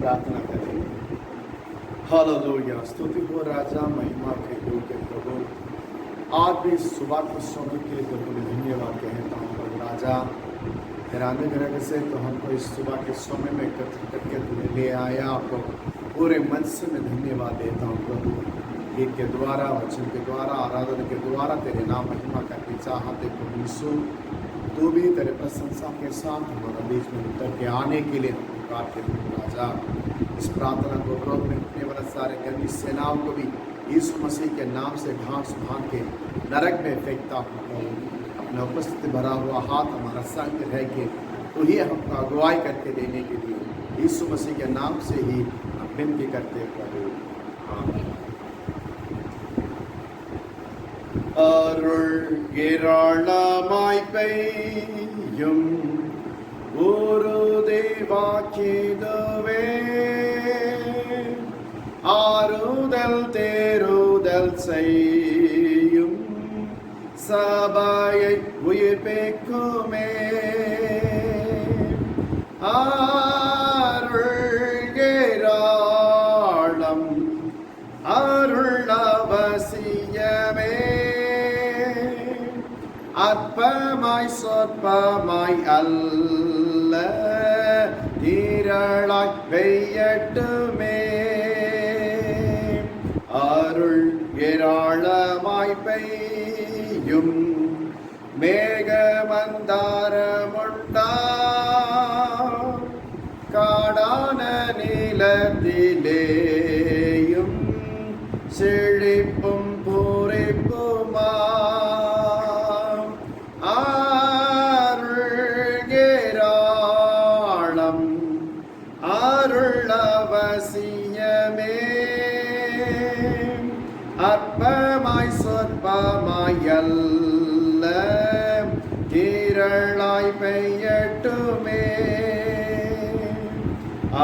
प्रार्थना करेंगे। हालेलुया, स्तुति हो राजा, महिमा के योग्य प्रभु। आज भी सुबह के समय के लिए तुमने धन्यवाद कहता हूँ प्रभु राजा। हैरानी ग्रह से तो हमको इस सुबह के समय में एकत्र करके तुम्हें ले आया, आपको पूरे मन से मैं धन्यवाद देता हूँ प्रभु। गीत के द्वारा, वचन के द्वारा, आराधना के द्वारा तेरे नाम महिमा करनी चाहते प्रभु यीशु। तू भी तेरे प्रशंसा के साथ हमारा बीच में उतर के आने के लिए हम पुकार के राजा। इस प्रार्थना को विरोध में उठने वाले सारे गंदी सेनाओं को भी यीशु मसीह के नाम से घास भाग के नरक में फेंकता हूँ प्रभु। अपना उपस्थिति भरा हुआ हाथ हमारा संग रह के तो ही हमको अगुवाई करके देने के लिए यीशु मसीह के नाम से ही हम विनती करते प्रभु, आमीन। அருள் ஏராளமாய் பெய்யும் ஒரு தேவாக்கிதுவே, ஆறுதல் தேறுதல் செய்யும் சபையை உயிர்ப்பிக்குமே. அருள் ஏராளம் அருள் அவசியமே, அற்பமாய் சொற்பமாய் அல்ல திரளாய் பெய்யட்டுமே. அருள் ஏராளமாய் பெய்யும் மேகமந்தாரமுண்டா, காடான நிலத்திலேயும் செழிப்பும் பூரிப்புமா. அருள் ஏராளம் அருள் அவசியமே, அற்பமாய் சொற்பமாய் அல்ல திரளாய் பெய்யட்டுமே.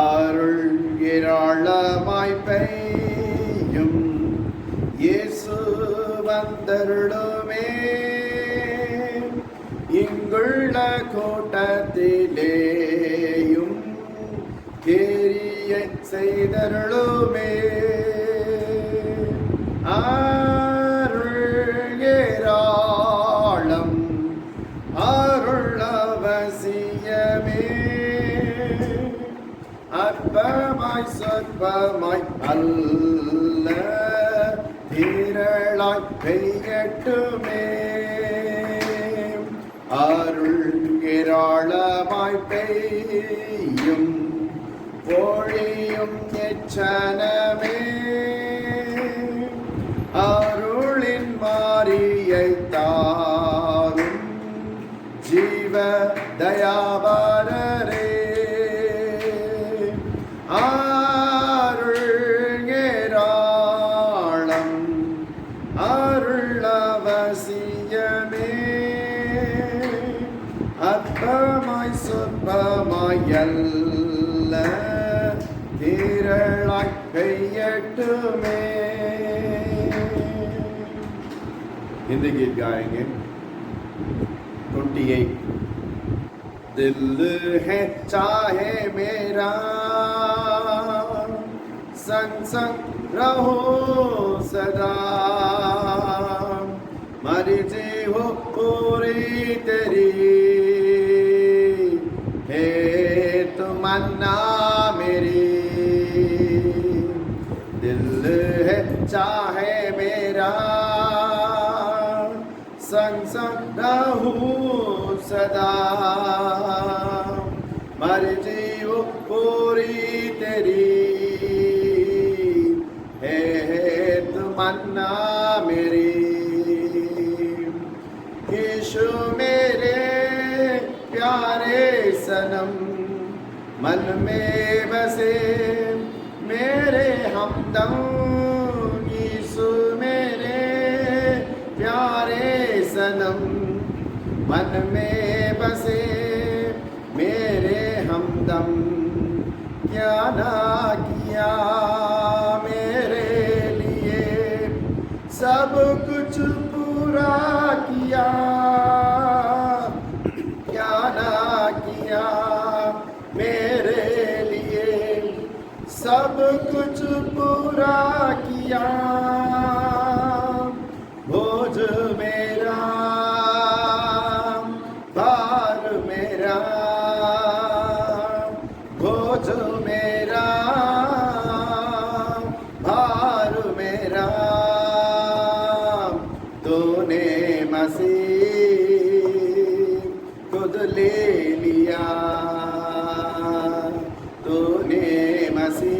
அருள் ஏராளமாய் பெய்யும் இயேசு வந்தருளுமே. இங்குள்ள கோட்டத்திலேயும் கேரியை செய்தருளுமே. அருள் ஏராளம் அருள் அவசியமே, அற்பமாய் சொற்பமாய் அல்ல திரளாய் பெய்யட்டுமே. அருள் ஏராளமாய் பெய்யும் பொழியும் எச்சனமே, அருளின் மாரியை தாரும் ஜீவ தயாபரரே. அருள் ஏராளம் அருள் அவசியமே, அற்பமாய் சொற்பமாய் அல்ல திரளாய் பெய்யட்டுமே. हिंदी गीत गाएंगे 28। दिल है चाहे मेरा संग संग रहो सदा, मर्जी हो पूरी तेरी है तमन्ना मेरी। दिल है चाहे मेरा संग संग रहूं सदा, मर्जी वो पूरी तेरी है तमन्ना मेरी। यीशु मेरे प्यारे सनम मन में बसे मेरे हमदम, यीशु मेरे प्यारे सनम मन में बसे मेरे हमदम। क्या ना किया मेरे लिए, सब कुछ पूरा किया। क्या ना किया मेरे लिए, सब कुछ पूरा किया, बोझ मेरा भार मेरा, बोझ मेरा भार मेरा, तूने मसीह खुद ले लिया, तूने मसीह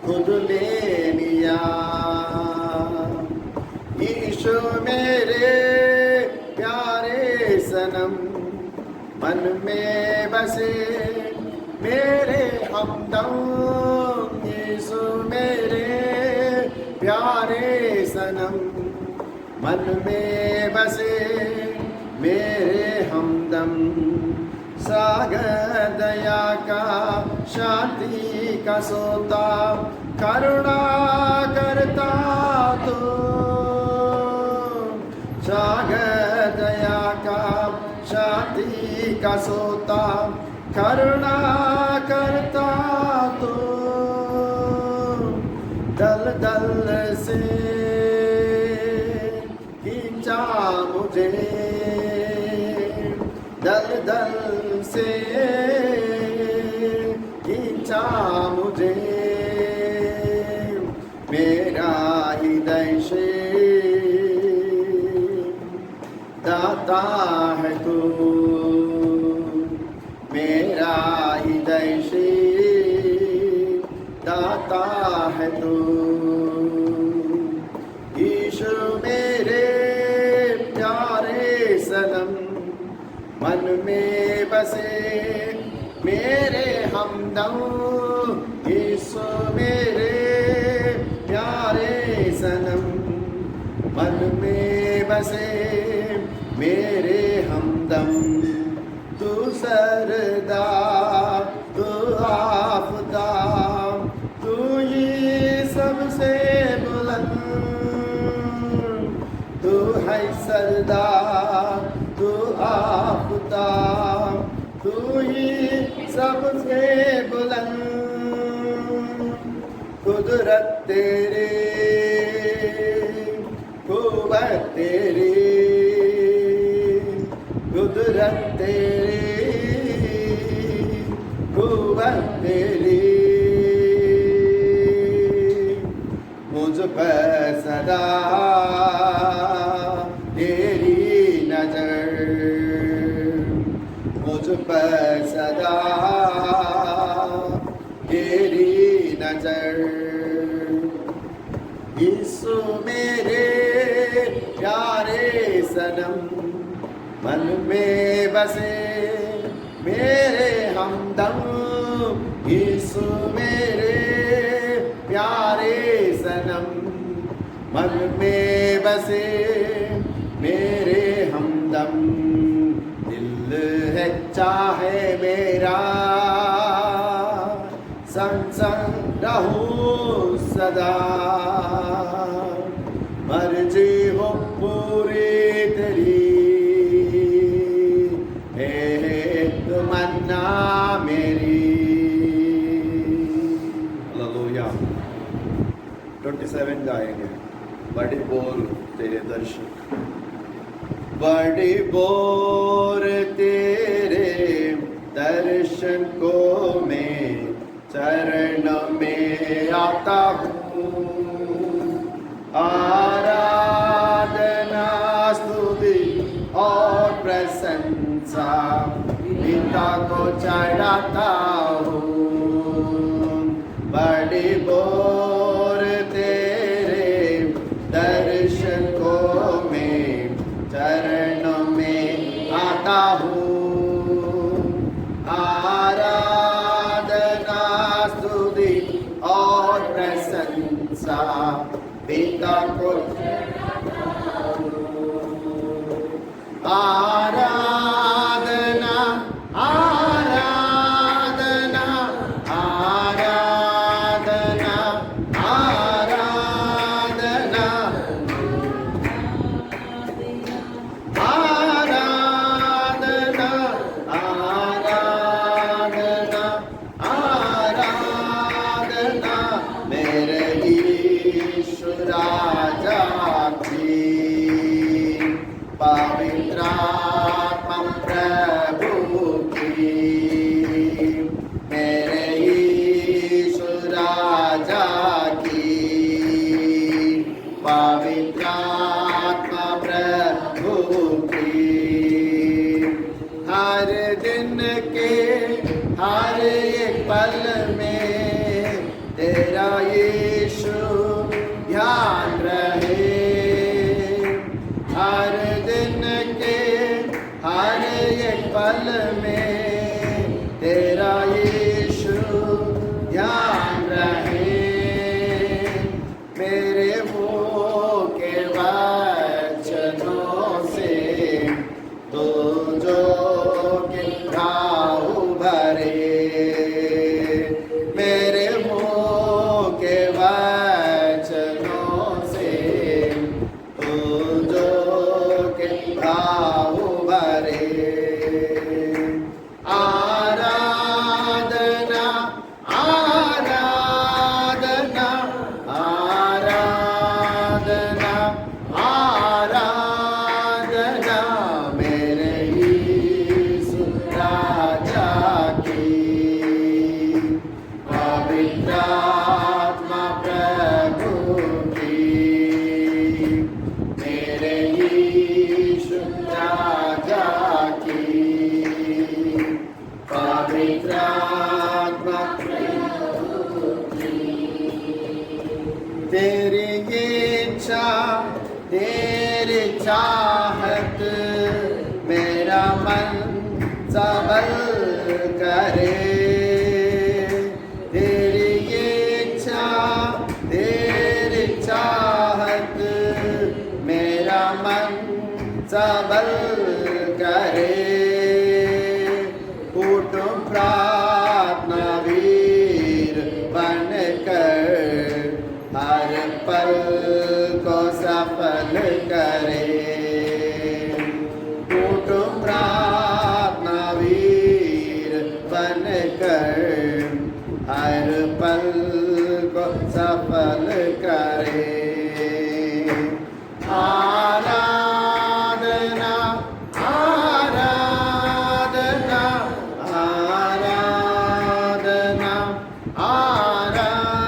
खुद ले लिया। यीशु मेरे प्यारे सनम, मन में बसे मेरे हमदम, यीशु मेरे प्यारे सनम, मन में बसे मेरे हमदम। सागर दया का शांति का सोता, करुणा करता तो, सागर दया का शांति का सोता, करुणा करता तो, दल दल से खींचा मुझे, दल दल से खींचा मुझे, मेरा हृदय से दाता है तू, मेरा हृदय से दाता है तू। यीशु मेरे प्यारे सनम, मन में बसे मेरे हमदम, यीशु मेरे प्यारे सनम, मन में बसे मेरे हमदम। तू सरदार, तू आफता, तू ही सबसे बुलंद, तू है सरदार, तू आफता, तू ही सबसे बुलंद। कुदरत तेरी, कुव्वत तेरी, कुदरत तेरी, कुव्वत तेरी, मुझ पर सदा तेरी नजर, मुझ पर सदा तेरी नजर। यीशु मेरे प्यारे सनम, मन में बसे मेरे हमदम, यीशु मेरे प्यारे सनम, मन में बसे मेरे हमदम। दिल है चाहे मेरा संग संग रहूं सदा, मर्जी हो पूरी तेरी, हे तमन्ना मेरी। हालेलुया। 27 गाएंगे। बड़ी बोल तेरे दर्शन, बड़ी बोर तेरे दर्शन को मैं चरण में आता हूँ। आराधना स्तुति और प्रशंसा पिता को चढ़ाता हूँ। बड़ी बोर तेरे दर्शन को मैं चरण में आता हूँ। आराधना स्तुति और प्रशंसा पिता को आराधना, आराधना हर एक पल में तेरा यीशु ध्यान रहे। हर दिन के हर एक पल में तेरा यीशु ध्यान रहे। मेरे मुँह के वचनों से तो जो के घाव भरे, मेरे मुँह के वचनों से तो जो के घाव भरे। आराधना आराधना आराधना आराधना मेरे यीशु राजा की। पवित्र आत्मा प्रभु की, मेरे यीशु राजा की। पवित्र आत्मा प्रभु की। तेरी इच्छा तेरी चाहत मेरा मन सबल करे। तेरी इच्छा तेरी चाहत मेरा मन सबल करे। कुटुंब प्रार्थना वीर बनकर हर पल को सफल करे। कुटुंब प्रार्थना वीर बनकर हर पल को सफल करे। आराधना आराधना आराधना आराधना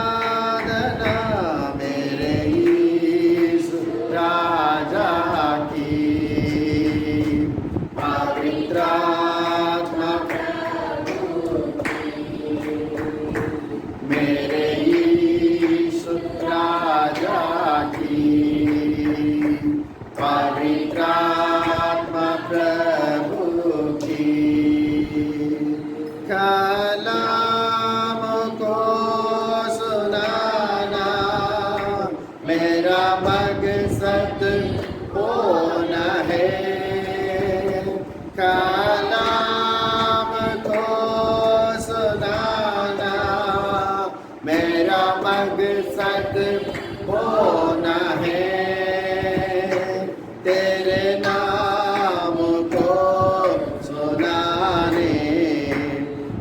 मेरे यीशु राजा की। पवित्र आत्मा मेरे यीशु राजा की। पवित्र आत्मा प्रभु की। कलाम को सुनाना मेरा मकसद होना है। कलाम को सुनाना मेरा मकसद होना है। तेरे नाम को सुनाने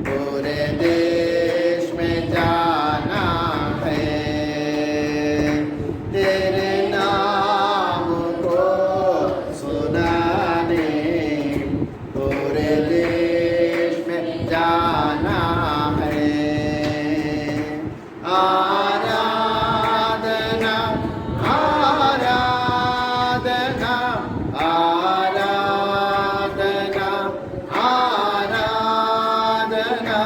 पूरे देश में जाना है। तेरे नाम को सुनाने पूरे देश में जाना है। आराधना आराधना आराधना आराधना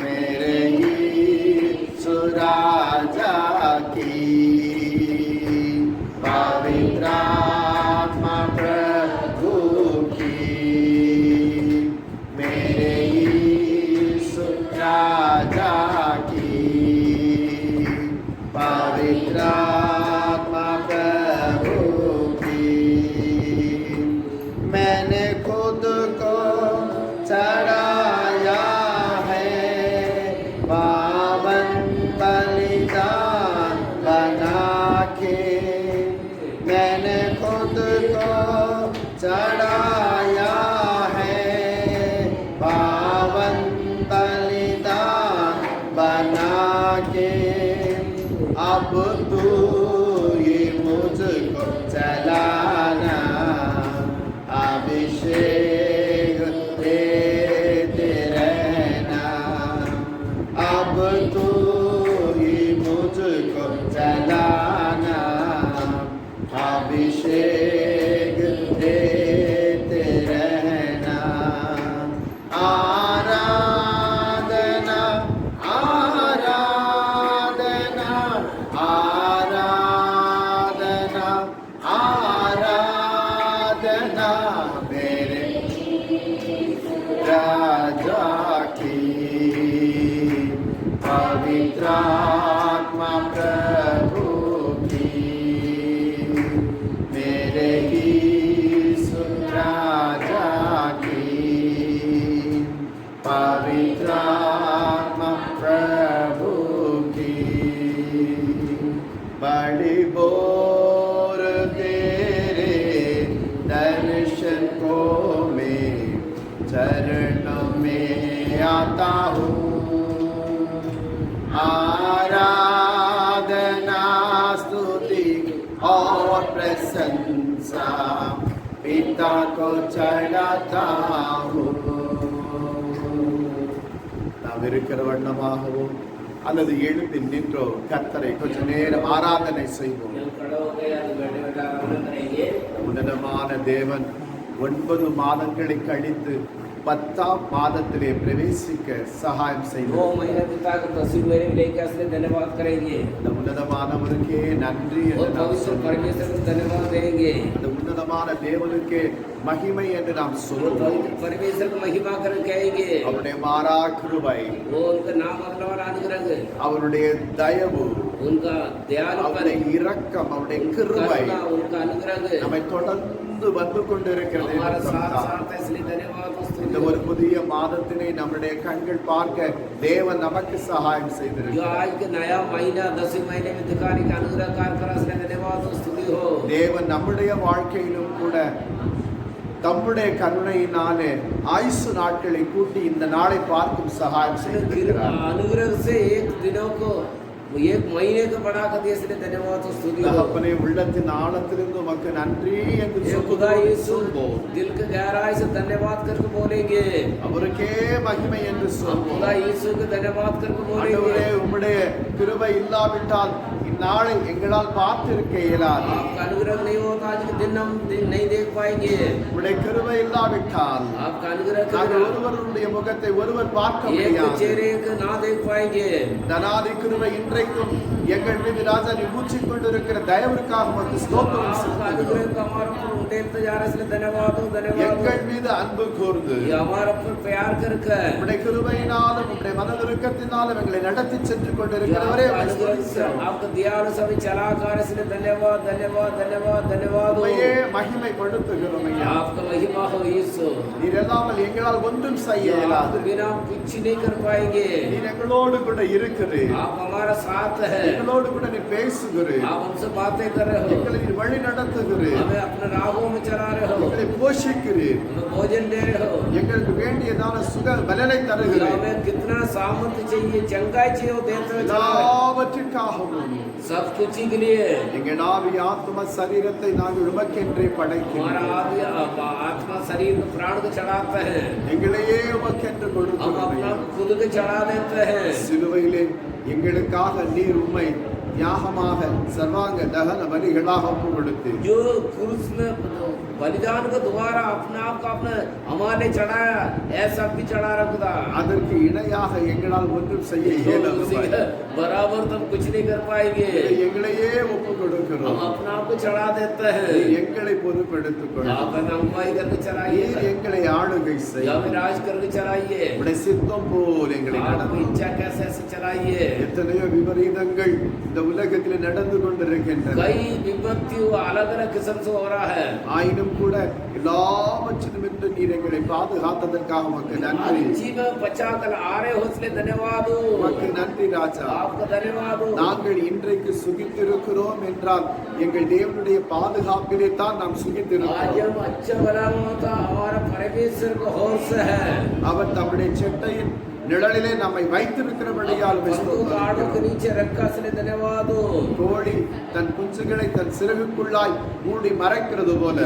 मेरे यीशु राजा की। पवित्र आत्मा प्रभु की, मेरे यीशु राजा की। पवित्र आत्मा प्रभु की। मैंने खुद को चढ़ाया है पावन बलिदान बना के। मैंने खुद को चढ़ाया है पावन बलिदान बना के। अब तू ये मुझको चलाना, अभिषेक देते रहना। अब तू ये मुझको चलाना, अभिषेक देते रहना। आराधना आत्मा प्रभु की बड़ी बोर तेरे दर्शन को मैं चरणों में आता हूँ। आराधना स्तुति और प्रशंसा पिता को चढ़ाता हूँ। நாம் இருக்கிற வண்ணமாகவோ அல்லது எழுப்பி நின்றோ கர்த்தரை கொஞ்ச நேரம் ஆராதனை செய்வோம். உன்னதமான தேவன் 9 மாதங்களை கழித்து 10ஆம் மாதத்திலே பிரவேசிக்க சகாயம் செய்வோம். உன்னதமானவருக்கே நன்றி என்று நாம் சொல்லுவோம். அந்த உன்னதமான தேவனுக்கே மகிமை என்று நாம் சொல்லுவோம். அவருடைய மாறா கிருபை, அவருடைய தயவு, அவருடைய இரக்கம், அவருடைய கிருபை நம்மை தொடர்ந்து வந்து கொண்டிருக்கிறது. இந்த ஒரு புதிய மாதத்தினை நம்முடைய கண்கள் பார்க்க தேவன் நமக்கு சகாயம் செய்திருக்கிறார். தேவன் நம்முடைய வாழ்க்கையிலும் கூட தம்முடைய கருணையினாலே ஆயுசு நாட்களை கூட்டி இந்த நாளை பார்க்கும் சகாயம் செய்திருக்கிறார். एक महीने का बड़ा कर दिया इसलिए धन्यवाद और स्तुति हो। अपने உள்ளத்தின் ஆழத்திலிருந்து உமக்கு நன்றி என்று சொல்லுவோம். दिल के गहराई से धन्यवाद करके बोलेंगे. அவருக்கே மகிமை என்று சொல்லுவோம். खुदा यीशु को धन्यवाद करके बोलेंगे. ஆண்டவரே உம்முடைய கிருபை இல்லாவிட்டால் இந்நாளை எங்களால் பார்த்திருக்க இயலாது. आपका अनुग्रह नहीं होता आज के दिन हम नहीं देख पाएंगे. உம்முடைய கிருபை இல்லாவிட்டால் आपका अनुग्रह நாங்கள் ஒருவருடைய முகத்தை ஒருவர் பார்க்க முடியாது. एक चेहरे को ना देख पाएंगे. தனாதி கிருபை இன்றைக்கும் எங்கள் மீது ராஜா நீ ஊற்றிக் கொண்டிருக்கிற தயவிற்காக உமக்கு ஸ்தோத்திரம் செலுத்துகிறோம். எங்கள் மீது அன்பு கூர்ந்து உம்முடைய கிருபையினாலும் உம்முடைய மனதிருக்கத்தினாலும் எங்களை நடத்தி சென்று கொண்டிருக்கிறவரே மகிமை படுத்துகிறோம். நீர் இல்லாமல் எங்களால் ஒன்றும் செய்ய இயலாது. நீர் எங்களோடு கூட இருக்கிறீர். எங்களோடு கூட நீ பேசுகிறீர். எங்களை நீர் வழி நடத்துகிறீர். எங்களை போஷிக்கிறீர். எங்களுக்கு வேண்டியதான சுக பலனை தருகிறீர். எல்லாவற்றிற்காகவும் எங்கள் ஆவி ஆத்ம சரீரத்தை நாங்கள் உமக்கென்றே படைக்கிறோம். எங்களையே உமக்கென்று கொடுக்கிறோம். சிலுவையிலே எங்களுக்காக நீர் உம்மை தியாகமாக சர்வாங்க தகன பலிகளாக ஒப்பு கொடுத்து जो क्रूस में बलिदान के द्वारा अपने आप को अपने हमारे चढ़ाया ऐसा भी चढ़ा रखा. அதற்கு இணையாக எங்களால் ஒன்றும் செய்ய இயலாது. बराबर तुम कुछ नहीं कर पाएंगे. எங்களையே ஒப்பு கொடுக்கிறோம். हम अपने आप को चढ़ा देते हैं. எங்களை பொறுப்பெடுத்துக் கொள்ளும். आप अगुवाई करके चढ़ाइए. எங்களை ஆளுகை செய்ய. आप राज करके चढ़ाइए. உம்முடைய சித்தம் போல் எங்களை நடத்தும். इच्छा कैसे ऐसे चढ़ाइए. எத்தனையோ விபரீதங்கள் இந்த உலகத்தில் நடந்து கொண்டிருக்கின்றன. कई विपत्तियों अलग-अलग किस्म से हो रहा है. ஆயினும் கூட எல்லாவற்றிலுமிருந்து நீர் எங்களை பாதுகாத்ததற்காக உமக்கு நன்றி. जीवन बचाकर आ रहे हो इसलिए धन्यवाद. உமக்கு நன்றி ராஜா. आपको धन्यवाद. நாங்கள் இன்றைக்கு சுகித்திருக்கிறோம் என்றால் எங்கள் தேவனுடைய பாதுகாப்பிலே தான் நாம் சுகித்திருக்கிறோம். आज हम अच्छा बना होता हमारा परमेश्वर को होश है. அவர் தம்முடைய செட்டையின் நிழலிலே நம்மை வைத்திருக்கிறபடியால் கோழி தன் குஞ்சுகளை தன் சிறகுக்குள்ளாய் மூடி மறைக்கிறது போல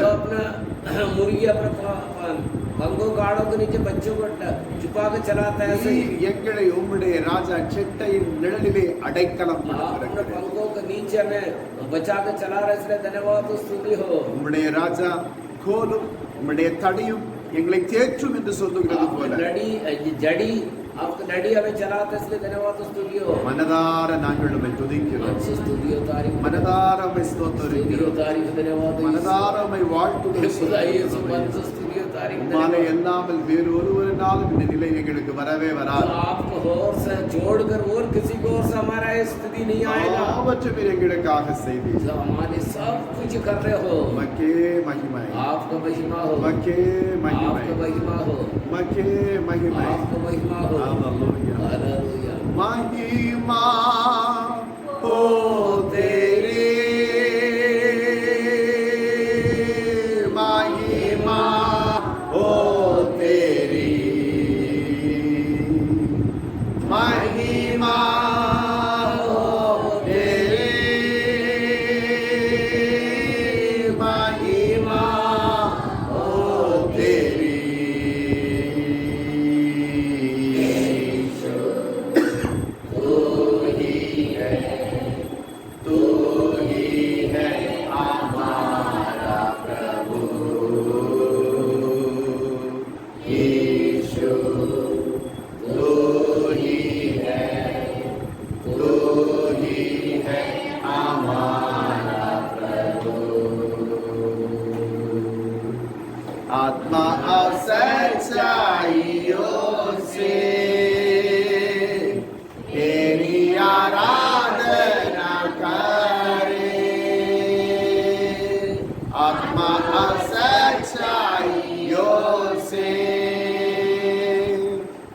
எங்களை உம்முடைய ராஜா செட்டையின் நிழலிலே அடைக்கலம் உம்முடைய ராஜா கோலும் உம்முடைய தடியும் எங்களை தேற்றும் என்று சொல்லுகிறது போல आपका नडी हमें चलाते इसलिए धन्यवाद स्तुति हो. मनदार नांगल में तुदिக்கிறோம். स्तुति हो तारीफ. मनदार में स्तोत्र. स्तुति हो तारीफ धन्यवाद. मनदार में வாழ்த்துகிறோம். खुदा यीशु मन स्तुति वीडियो तारीफ உம்மாலே இல்லாமல் வேறு ஒருவராலும் இந்த நிலை எங்களுக்கு வரவே வராது. आपको और से जोड़कर और किसी को और से हमारा ये स्थिति नहीं आएगा. எல்லாவற்றையும் நீர் எங்களுக்காக செய்தீர். जो हमारे सब कुछ कर रहे हो, உமக்கே மகிமை, आपका महिमा हो, உமக்கே மகிமை, आपका महिमा हो, உமக்கே மகிமை. आपका महिमा हो. Hallelujah. हालेलुया. महिमा हो तेरी, महिमा हो तेरी, महिमा हो तेरी, महिमा हो तेरी. तू ही है हमारा प्रभु, यीशु तू ही है हमारा प्रभु. आत्मा और सच्चाइयों से तेरी आराधना करे, आत्मा और सच्चाइयों से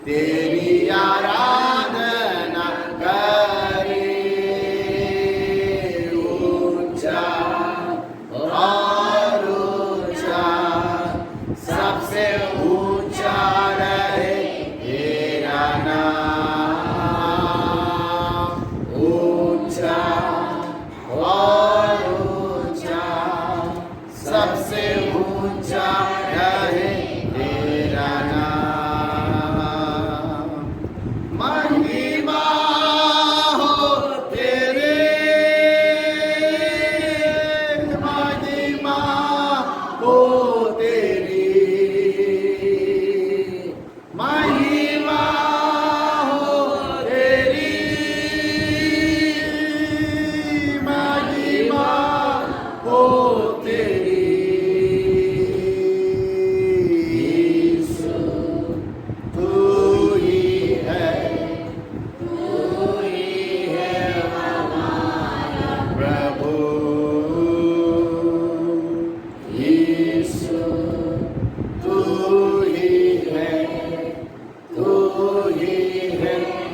तेरी आराधना करे. ऊंचा और ऊंचा, सबसे ऊंचा रहे तेरा नाम. ऊंचा और ऊंचा, सबसे ऊंचा रहे तेरा नाम. महिमा हो तेरे, महिमा हो तेरी, महिमा हो तेरी, महिमा हो तेरी. यीशु तू ही है हमारा प्रभु, यीशु तू ही है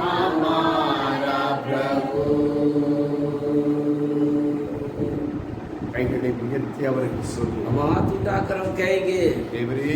हमारा प्रभु. கைகளை உயர்த்தி அவருக்கு சொல்லுவோம். हम हाथ उठाकर हम कहेंगे, தேவரே,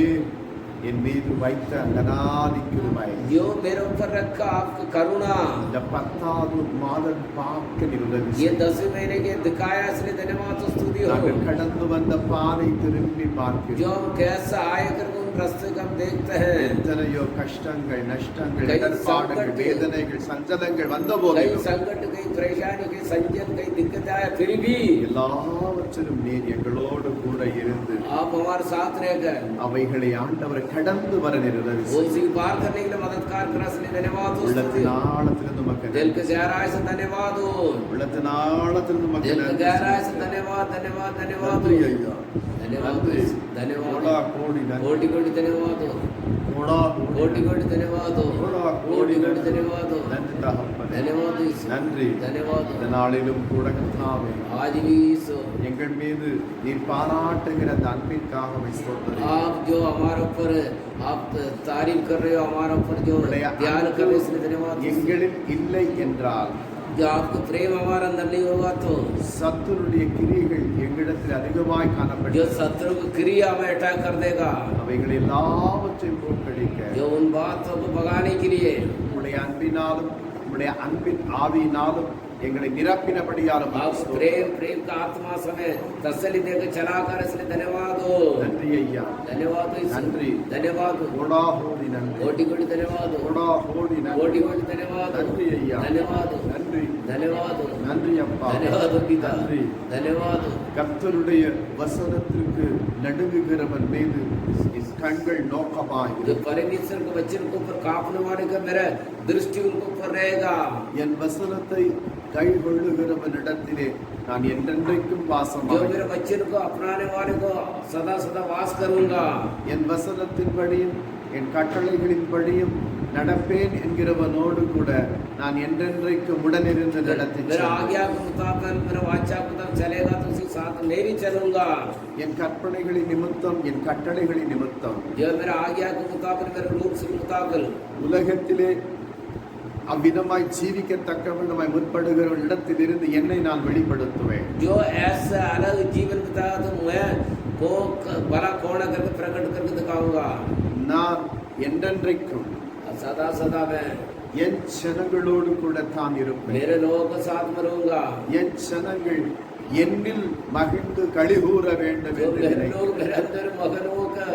என் மீது வைத்த அந்த அநாதி கிருபை, जो मेरे ऊपर रखा आपका करुणा, இந்த 10வது மாதம் பார்க்க நீர் உதவி ये செய்யும். 10 महीने के दिखाया, इसलिए धन्यवाद तो स्तुति हो. நாங்கள் கடந்து வந்த பாதை திரும்பி பார்க்கிறோம். जो हम कैसा आए कर उन रास्ते को हम देखते हैं. எத்தனையோ கஷ்டங்கள், நஷ்டங்கள், कई இடர்பாடுகள், संकट, வேதனைகள், சஞ்சலங்கள் வந்த कई போது संकट, कई परेशानी, कई संजन, कई दिक्कत आया, फिर भी எல்லாவற்றிலும் நீர் எங்களோடு கூட இருந்து आप हमारे साथ रह गए. அவைகளை ஆண்டவர் கடந்து வர நீர் உதவி वो செய்யும். उसी पार करने के लिए मददगार करा, इसलिए धन्यवाद हो. உள்ளத்தின் ஆழத்திலிருந்து உமக்கு दिल நன்றி. के गहराई से धन्यवाद हो. உள்ளத்தின் ஆழத்திலிருந்து உமக்கு दिल के நன்றி. गहराई से धन्यवाद, धन्यवाद, धन्यवाद நன்றி हो. ஐயா. धन्यवाद நன்றி. हो. धन्यवाद கோடா हो. கோடி நன்றி. कोटि कोटि धन्यवाद हो. கோடா कोटि कोटि धन्यवाद हो. கோடா कोटि कोटि धन्यवाद हो. நன்றி தகப்பனே. धन्यवाद हो ईश्वर. நன்றி. धन्यवाद இந்த हो. நாளிலும் கூட கர்த்தாவே, आज भी ईश्वर, எங்கள் மீது நீர் பாராட்டுகிற அந்த அன்பிற்காக உம்மை ஸ்தோத்திரிக்கிறோம். आप जो हमारे ऊपर आप तारीफ कर रहे हो, हमारे ऊपर जो ध्यान कर रहे हो, इसलिए धन्यवाद. எங்களில் இல்லை என்றால் जो आपको प्रेम हमारे अंदर नहीं होगा तो சத்துருடைய கிரியைகள் எங்களிடத்தில் அதிகமாய் जो காணப்படும். शत्रु को क्रिया में अटैक कर देगा, அவைகள் எல்லாவற்றையும் போக்கடிக்க जो उन बातों को भगाने के लिए உம்முடைய அன்பினாலும் உம்முடைய அன்பின் ஆவியினாலும் எங்களை நிரப்பினபடியாலும் आप प्रेम प्रेम का आत्मा समय तसल्ली देकर चला कर, इसलिए धन्यवाद हो. நன்றி ஐயா. धन्यवाद हो ईश्वर. நன்றி. धन्यवाद हो. கோடா கோடி நன்றி. कोटि कोटि धन्यवाद हो. கோடா கோடி நன்றி. कोटि कोटि धन्यवाद हो. நன்றி ஐயா. धन्यवाद हो. நன்றி. धन्यवाद हो. நன்றி அப்பா. धन्यवाद हो पिता. நன்றி. धन्यवाद हो. கர்த்தருடைய வசனத்திற்கு நடுங்குகிறவன் மீது கண்கள் जो நோக்கமாயிருக்கும். परमेश्वर के वचन के ऊपर कांपने वाले का मेरा दृष्टि उनके ऊपर रहेगा। என் வசனத்தை கைக்கொள்ளுகிறவனிடத்திலே நான் என்றென்றைக்கும் जो வாசமாயிருப்பேன். मेरे वचन को अपनाने वाले को सदा सदा वास करूंगा। என் வசனத்தின்படியும் என் கட்டளைகளின்படியும் நடப்பேன் என்கிறவனோடு கூட நான் என்றென்றைக்கும் உடனிருந்து நடத்தி मेरा आज्ञा के मुताबिक मेरा वाचा के मुताबिक चलेगा तो उसी साथ मैं भी चलूंगा। என் கற்பனைகளின் நிமித்தம் என் கட்டளைகளின் நிமித்தம் जो मेरा आज्ञा के मुताबिक मेरे रूप से मुताबिक உலகத்திலே அவ்விதமாய் ஜீவிக்கத்தக்கவனுமாய் முற்படுகிற இடத்திலிருந்து என்னை நான் வெளிப்படுத்துவேன். जो ऐसा अलग जीवन बिताया तो मैं को भला कौन करके प्रकट करके दिखाऊंगा। நான் என்றென்றைக்கும் सदा सदा मैं என் ஜனங்களோடு கூட தான் இருப்பேன். मेरे लोगों के साथ में रहूंगा। என் ஜனங்கள் என்னில் மகிழ்ந்து களிகூற வேண்டும் जो என்று मेरे நினைக்கிறேன். लोग मेरे अंदर मगनों का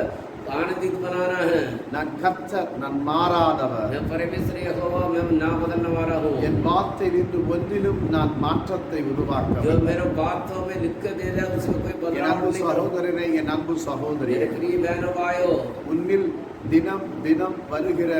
आनंदित बनाना है। நான் கர்த்தர், நான் மாறாதவர். मैं परमेश्वर यहोवा, मैं ना बदलने वाला हूँ। என் வார்த்தையில் இன்று ஒன்றிலும் நான் மாற்றத்தை जो உருவாக்க. मेरे बातों में लिख कर दे जाए उसमें कोई என் बदलाव அன்பு नहीं करो। சகோதரனே, என் அன்பு சகோதரி, मेरे प्रिय बहनों भाइयों, உன்னில் தினம் தினம் வருகிற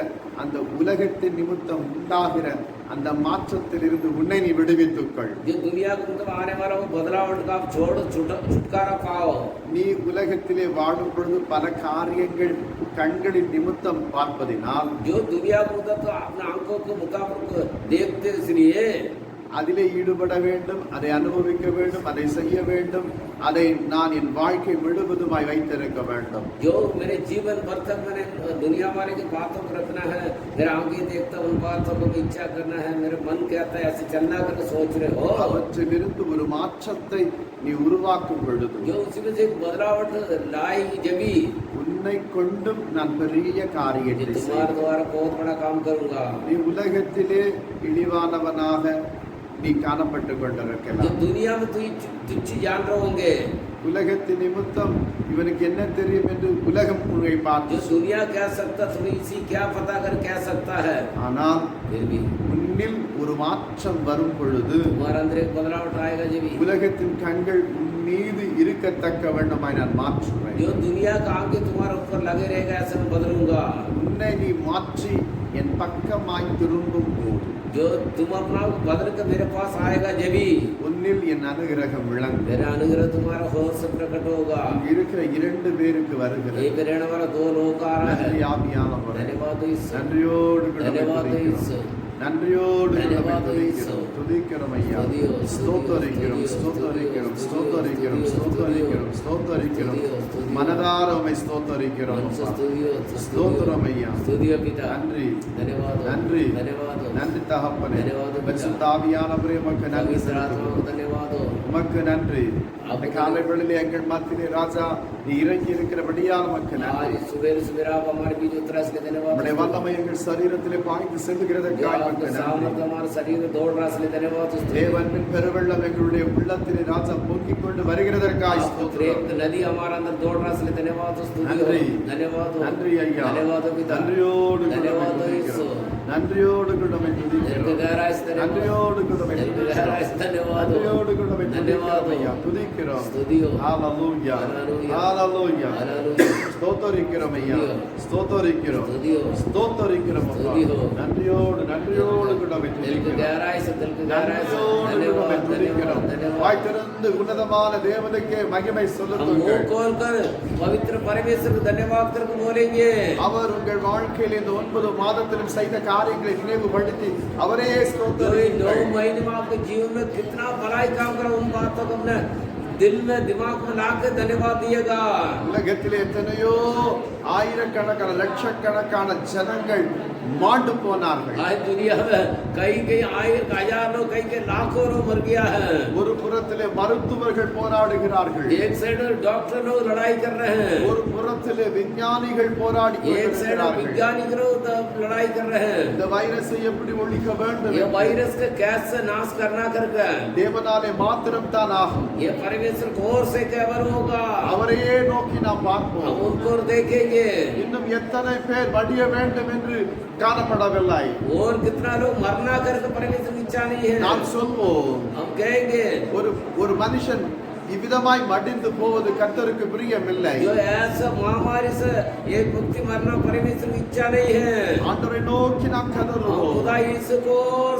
அந்த உலகத்தின் நிமித்தம் உண்டாகிற அந்த மாற்றத்திலிருந்து உன்னை நீ விடுவித்துக்கொள். जो दुनिया को मतलब आने वाला वो बदलाव का आप छोड़ो, छुटकारा पाओ। நீ உலகத்திலே வாழும் பொழுது பல காரியங்கள் கண்களின் நிமித்தம் பார்ப்பதினால் जो दुनिया को मतलब तो अपने आंखों के मुताबिक देखते इसलिए அதிலே ஈடுபட வேண்டும், அதை அனுபவிக்க வேண்டும், அதை செய்ய வேண்டும், அதை நான் என் வாழ்க்கை முழுவதுமாய் வைத்திருக்க வேண்டும். जो मेरे जीवन भर तक मैंने दुनिया वाले की बातों को रखना है, मेरा आंखें देखता उन बातों को इच्छा करना है, मेरे मन कहता है ऐसे चलना करके सोच रहे हो। அவற்றிலிருந்து ஒரு மாற்றத்தை நீ உருவாக்கும் பொழுது जो उसमें से एक बदलावट लाएगी जभी உன்னை கொண்டும் நான் பெரிய காரியத்தை तुम्हारे செய்வேன். द्वारा बहुत बड़ा काम करूंगा। நீ உலகத்திலே இழிவானவனாக நீ காணப்பட்டு जो கொண்டிருக்கலாம். दुनिया में तुम तुच्छ जान रहे होंगे, உலகத்தின் நிமித்தம் இவனுக்கு என்ன தெரியும் என்று உலகம் உன்னை जो பார்த்து दुनिया कह सकता तुम्हें इसी क्या पता कर कह सकता है, ஆனால் फिर भी உன்னில் ஒரு மாற்றம் வரும் பொழுது तुम्हारे अंदर एक बदलावट आएगा जब உலகத்தின் கண்கள் உன் மீது இருக்கத்தக்க வேண்டுமாய் நான் மாற்றுவேன். जो दुनिया का आगे तुम्हारे ऊपर लगे रहेगा ऐसे मैं बदलूंगा। உன்னை நீ மாற்றி என் பக்கமாய் திரும்பும் போது जो तुम अपना बदल कर मेरे पास आएगा जभी உன்னில் என் அனுகிரகம் விளங்கும். मेरा अनुग्रह तुम्हारा होश से प्रकट होगा। இங்கு இருக்கிற 2 பேருக்கு வருகிறது. एक रहने वाला 2 लोग आ रहा நன்றி है। ஆவியானவரே, धन्यवाद हो ईश्वर, நன்றியோடு கூட धन्यवाद हो துதிக்கிறோம். ईश्वर, நன்றியோடு கூட धन्यवाद हो துதிக்கிறோம். ईश्वर। துதிக்கிறோம் ஐயா, துதியோ, ஸ்தோத்தரிக்கிறோம், துதியோ, ஸ்தோத்தரிக்கிறோம், துதியோ, ஸ்தோத்தரிக்கிறோம், ஸ்தோத்தரிக்கிறோம், ஸ்தோத்தரிக்கிறோம். துதியோ, துதியோ। மனதார உம்மை ஸ்தோத்தரிக்கிறோம் मन से அப்பா. स्तुतियो, ஸ்தோத்திரம் ஐயா, स्तुतियो पिता, நன்றி धन्यवाद हो, நன்றி धन्यवाद हो, நன்றி தகப்பனே. धन्यवाद हो पिता। பரிசுத்த ஆவியானவரே, உமக்கு நன்றி पवित्र आत्मा செலுத்துகிறோம். को धन्यवाद हो। உமக்கு நன்றி. இந்த காலை வேளையிலே எங்கள் மத்தியிலே ராஜா நீ இறங்கி இருக்கிறபடியால் உமக்கு நன்றி. आज सुबह सुबह आप हमारे बीच उतरा इसलिए धन्यवाद। உம்முடைய வல்லமை எங்கள் சரீரத்திலே பாய்ந்து जो செல்லுகிறதற்காக आपका உமக்கு நன்றி. सामर्थ्य हमारे शरीर में दौड़ रहा है इसलिए धन्यवाद। தேவனின் பெருவெள்ளம் எங்களுடைய உள்ளத்திலே ராஜா பொங்கிக் கொண்டு வருகிறதற்காக आपको प्रेम ஸ்தோத்திரம். की नदी हमारे अंदर दौड़ रहा है इसलिए धन्यवाद। நன்றி. धन्यवाद हो, நன்றி ஐயா, धन्यवाद हो पिता, நன்றியோடு கூட धन्यवाद हो உம்மை ईश्वर, துதிக்கிறோம். நன்றியோடு கூட உம்மை दिल के துதிக்கிறோம். गहराई से धन्यवाद, நன்றியோடு கூட உம்மை दिल के துதிக்கிறோம். गहराई से धन्यवाद हो, நன்றியோடு கூட உம்மை धन्यवाद துதிக்கிறோம் ஐயா, हो, துதிக்கிறோம். स्तुति हो, ஹalleluya, Hallelujah. ஹalleluya. Hallelujah. ஸ்தோத்தரிக்கிறோம் ஐயா, स्तुति हो, ஸ்தோத்தரிக்கிறோம், स्तुति हो, ஸ்தோத்தரிக்கிறோம் அப்பா. स्तुति हो। நன்றியோடு நன்றியோடு கூட உம்மை दिल के துதிக்கிறோம். गहराई से, दिल के गहराई से நன்றியோடு கூட உம்மை धन्यवाद, துதிக்கிறோம். धन्यवाद, धन्यवाद। வாய் திறந்து உன்னதமான தேவனுக்கே மகிமை हम मुंह செலுத்துங்கள். खोल कर पवित्र परमेश्वर को धन्यवाद करके बोलेंगे। அவர் உங்கள் வாழ்க்கையில் இந்த 9 மாதத்திலும் செய்த காரியங்களை நினைவுபடுத்தி அவரே जो ये 9 ஸ்தோத்தரியுங்கள். महीने में आपके जीवन में कितना भलाई काम करा उन बातों को अपने दिल में दिमाग में ला के धन्यवाद दिएगा। உலகத்திலே எத்தனையோ ஆயிரக்கணக்கான லட்சக்கணக்கான ஜனங்கள் மாண்டு போனார்கள். आज दुनिया में कई कई हजार लोग कई कई लाखों लोग मर गया है। ஒரு புறத்திலே மருத்துவர்கள் போராடுகிறார்கள், एक साइड डॉक्टर लोग लड़ाई कर रहे हैं, ஒரு புறத்திலே விஞ்ஞானிகள் போராடி एक साइड கொண்டிருக்கிறார்கள். वैज्ञानिक लोग लड़ाई कर रहे हैं। இந்த வைரஸை எப்படி ஒழிக்க வேண்டும்? ये वायरस का कैसे नाश करना करके தேவனாலே மாத்திரம் தான் ஆகும். ये परमेश्वर की ओर से केवल होगा। அவரையே நோக்கி நாம் हम பார்ப்போம். उनको देखेंगे இன்னும் எத்தனை பேர் வடிய வேண்டும் என்று காணப்படவில்லை. और कितना लोग मरना करके परमेश्वर की इच्छा नहीं है। நாம் சொல்வோம், हम कहेंगे ஒரு மனுஷன் இவ்விதமாய் மடிந்து போவது கர்த்தருக்கு பிரியமில்லை. जो ऐसा महामारी से एक व्यक्ति मरना परमेश्वर की इच्छा नहीं है। ஆண்டவரை நோக்கி நாம் हम கதறுவோம். खुदा यीशु को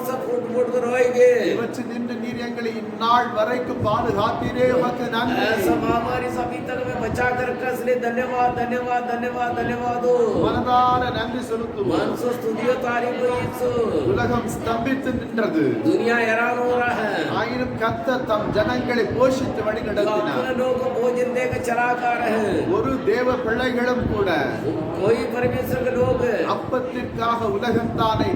सब फूट फूट कर रोएंगे। இவற்றில் நின்று நீர் எங்களை இந்நாள் வரைக்கும் பாதுகாத்தீரே, உமக்கு நன்றி. ऐसा महामारी से अभी तक हमें बचा कर रखा, इसलिए धन्यवाद धन्यवाद धन्यवाद धन्यवाद हो। மனதார நன்றி செலுத்துவோம். मन से स्तुति और तारीफ हो यीशु। உலகம் ஸ்தம்பித்து நின்றது. दुनिया हैरान हो रहा है। ஆயினும் கர்த்தர் தம் ஜனங்களை போஷித்து வழி நடத்தினார். अपने लोगों को भोजन देकर चला कर रहे हैं। ஒரு தேவ பிள்ளைகளும் கூட कोई परमेश्वर के लोग அப்பத்திற்காக உலகத்தானை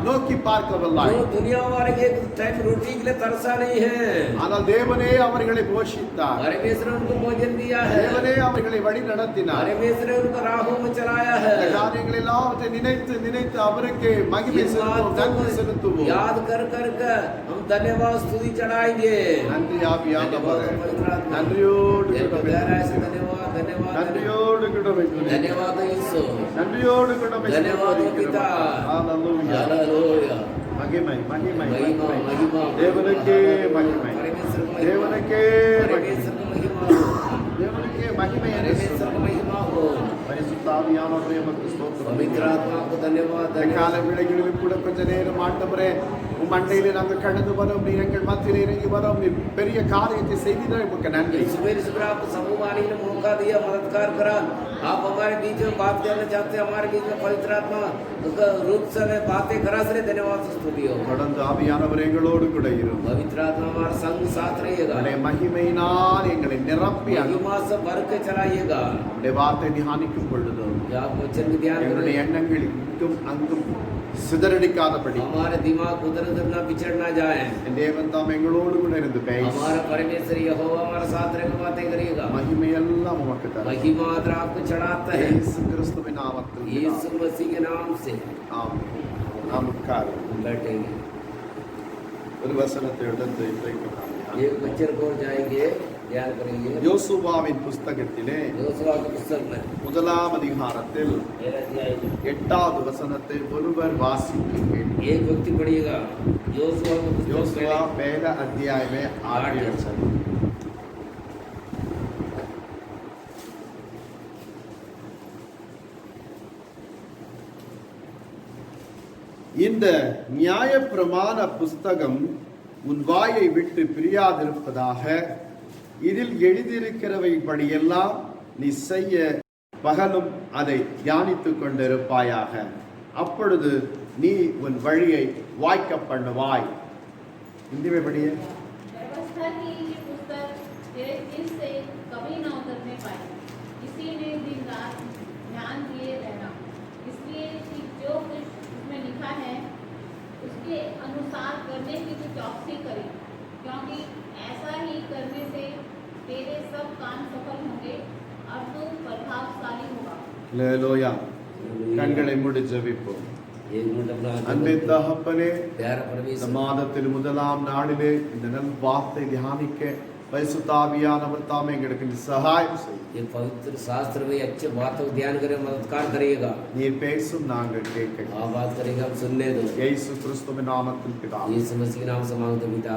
நோக்கி பார்க்கவில்லை. जो दुनिया वाले के एक टाइम रोटी के लिए तरसा नहीं है, ஆனால் தேவனே அவர்களை போஷித்தார். परमेश्वर ने उनको भोजन दिया है। தேவனே அவர்களை வழி நடத்தினார். परमेश्वर ने उनको राहों में चलाया है। இந்த காரியங்கள் எல்லாவற்றை நினைத்து நினைத்து அவருக்கு மகிமை इस செலுத்துவோம், बात நன்றி को செலுத்துவோம். याद कर कर कर हम धन्यवाद स्तुति चढ़ाएंगे। நன்றி ஆவியானவரே, धन्यवाद पवित्र आत्मा। நன்றியோடு एक கூட गहराई से धन्यवाद धन्यवाद நன்றியோடு கூட धन्यवाद यीशु। நன்றியோடு கூட धन्यवाद पिता। ஹalleluya. हालेलुया। மகிமை மகிமை महिमा மகிமை. महिमा தேவனுக்கே மகிமை, परमेश्वर को महिमा, தேவனுக்கே மகிமை, परमेश्वर को महिमा, தேவனுக்கே மகிமை என்று परमेश्वर को महिमा हो। பரிசுத்த ஆவியானவரே உமக்கு ஸ்தோத்திரம். पवित्र आत्मा को धन्यवाद இந்த கால धन्यवाद। வேளைகளிலும் கூட கொஞ்ச நேரம் ஆண்டவரே உம் மண்டையிலே நாங்கள் கடந்து வரோம், நீர் எங்கள் மத்தியிலே இறங்கி வரோம், நீர் பெரிய காரியத்தை செய்தீர்கள், உமக்கு நன்றி. सुबह सुबह आपको समूह आने के लिए मौका दिया, मददगार करा। आप हमारे बीच में बात करना चाहते हैं, हमारे बीच में पवित्र आत्मा रूप से हमें बातें करा, इसलिए धन्यवाद स्तुति हो। தொடர்ந்து ஆவியானவர் எங்களோடு கூட இரும். पवित्र आत्मा हमारे संग साथ रहिएगा, உம்முடைய மகிமையினால் எங்களை நிரப்பி महिमा से भर के चलाइएगा। உம்முடைய வார்த்தை தியானிக்கும் பொழுதும் जो आप वचन में ध्यान எங்களுடைய करें, எண்ணங்கள் இங்கும் அங்கும் சிதறடிக்காதபடி हमारे दिमाग उधर उधर ना बिछड़ ना जाए। தேவன் தாம் எங்களோடு கூட இருந்து பேச हमारा परमेश्वर यहोवा हमारे साथ रह के बातें करिएगा। மகிமையெல்லாம் உமக்கு தரும். महिमा आदर आपको चढ़ाता है, இயேசு கிறிஸ்துவின் நாமத்தில் यीशु मसीह के नाम से। ஆமென். நாம் உட்காரும். बैठेंगे, ஒரு வசனத்தை எடுத்து இன்றைக்கு நாம் தியானிப்போம். एक वचन को जाएंगे, ध्यान करेंगे। யோசுவாவின் புஸ்தகத்திலே योशुआ के पुस्तक में முதலாம் அதிகாரத்தில் 13 अध्याय में 8வது வசனத்தை ஒருவர் வாசிப்பீர்கள். एक व्यक्ति पढ़िएगा। योशुआ के पुस्तक யோசுவா पहले पहला अध्याय में 8 वचन. இந்த நியாயப்பிரமாண புஸ்தகம் உன் வாயை விட்டு பிரியாதிருப்பதாக, இதில் எழுதியிருக்கிறவைபடியெல்லாம் நீ செய்ய பகலும் அதை தியானித்துக் கொண்டிருப்பாயாக. அப்பொழுது நீ உன் வழியை வாய்க்க பண்ணுவாய். हिंदी में पढ़िए। व्यवस्था की ये पुस्तक तेरे दिल से कभी न उतरने पाए, इसीलिए दिन रात ध्यान दिए रहना, इसलिए कि जो कुछ उसमें लिखा है उसके अनुसार करने की तू चौकसी करे, क्योंकि ऐसा ही करने से तेरे सब काम सफल होंगे और तू प्रभावशाली होगा। ஹல்லேலூயா. கண்களை மூடி ஜெபிப்போம். एक मिनट अपना हाथ அன்பின் जोड़ो। தகப்பனே, प्यारा இந்த परमेश्वर, மாதத்தில் முதலாம் நாளிலே இந்த நல் வார்த்தை தியானிக்க பரிசுத்த ஆவியானவர் தாமே எங்களுக்கு சகாயம் செய்யும். ये पवित्र शास्त्र में अच्छे बातों को ध्यान करें, मददगार करिएगा। நீர் பேசும் நாங்கள் கேட்க आप बात करेंगे, हम सुनने दो। இயேசு கிறிஸ்துவின் நாமத்தில் பிதாவே. यीशु मसीह के नाम से मांगते पिता,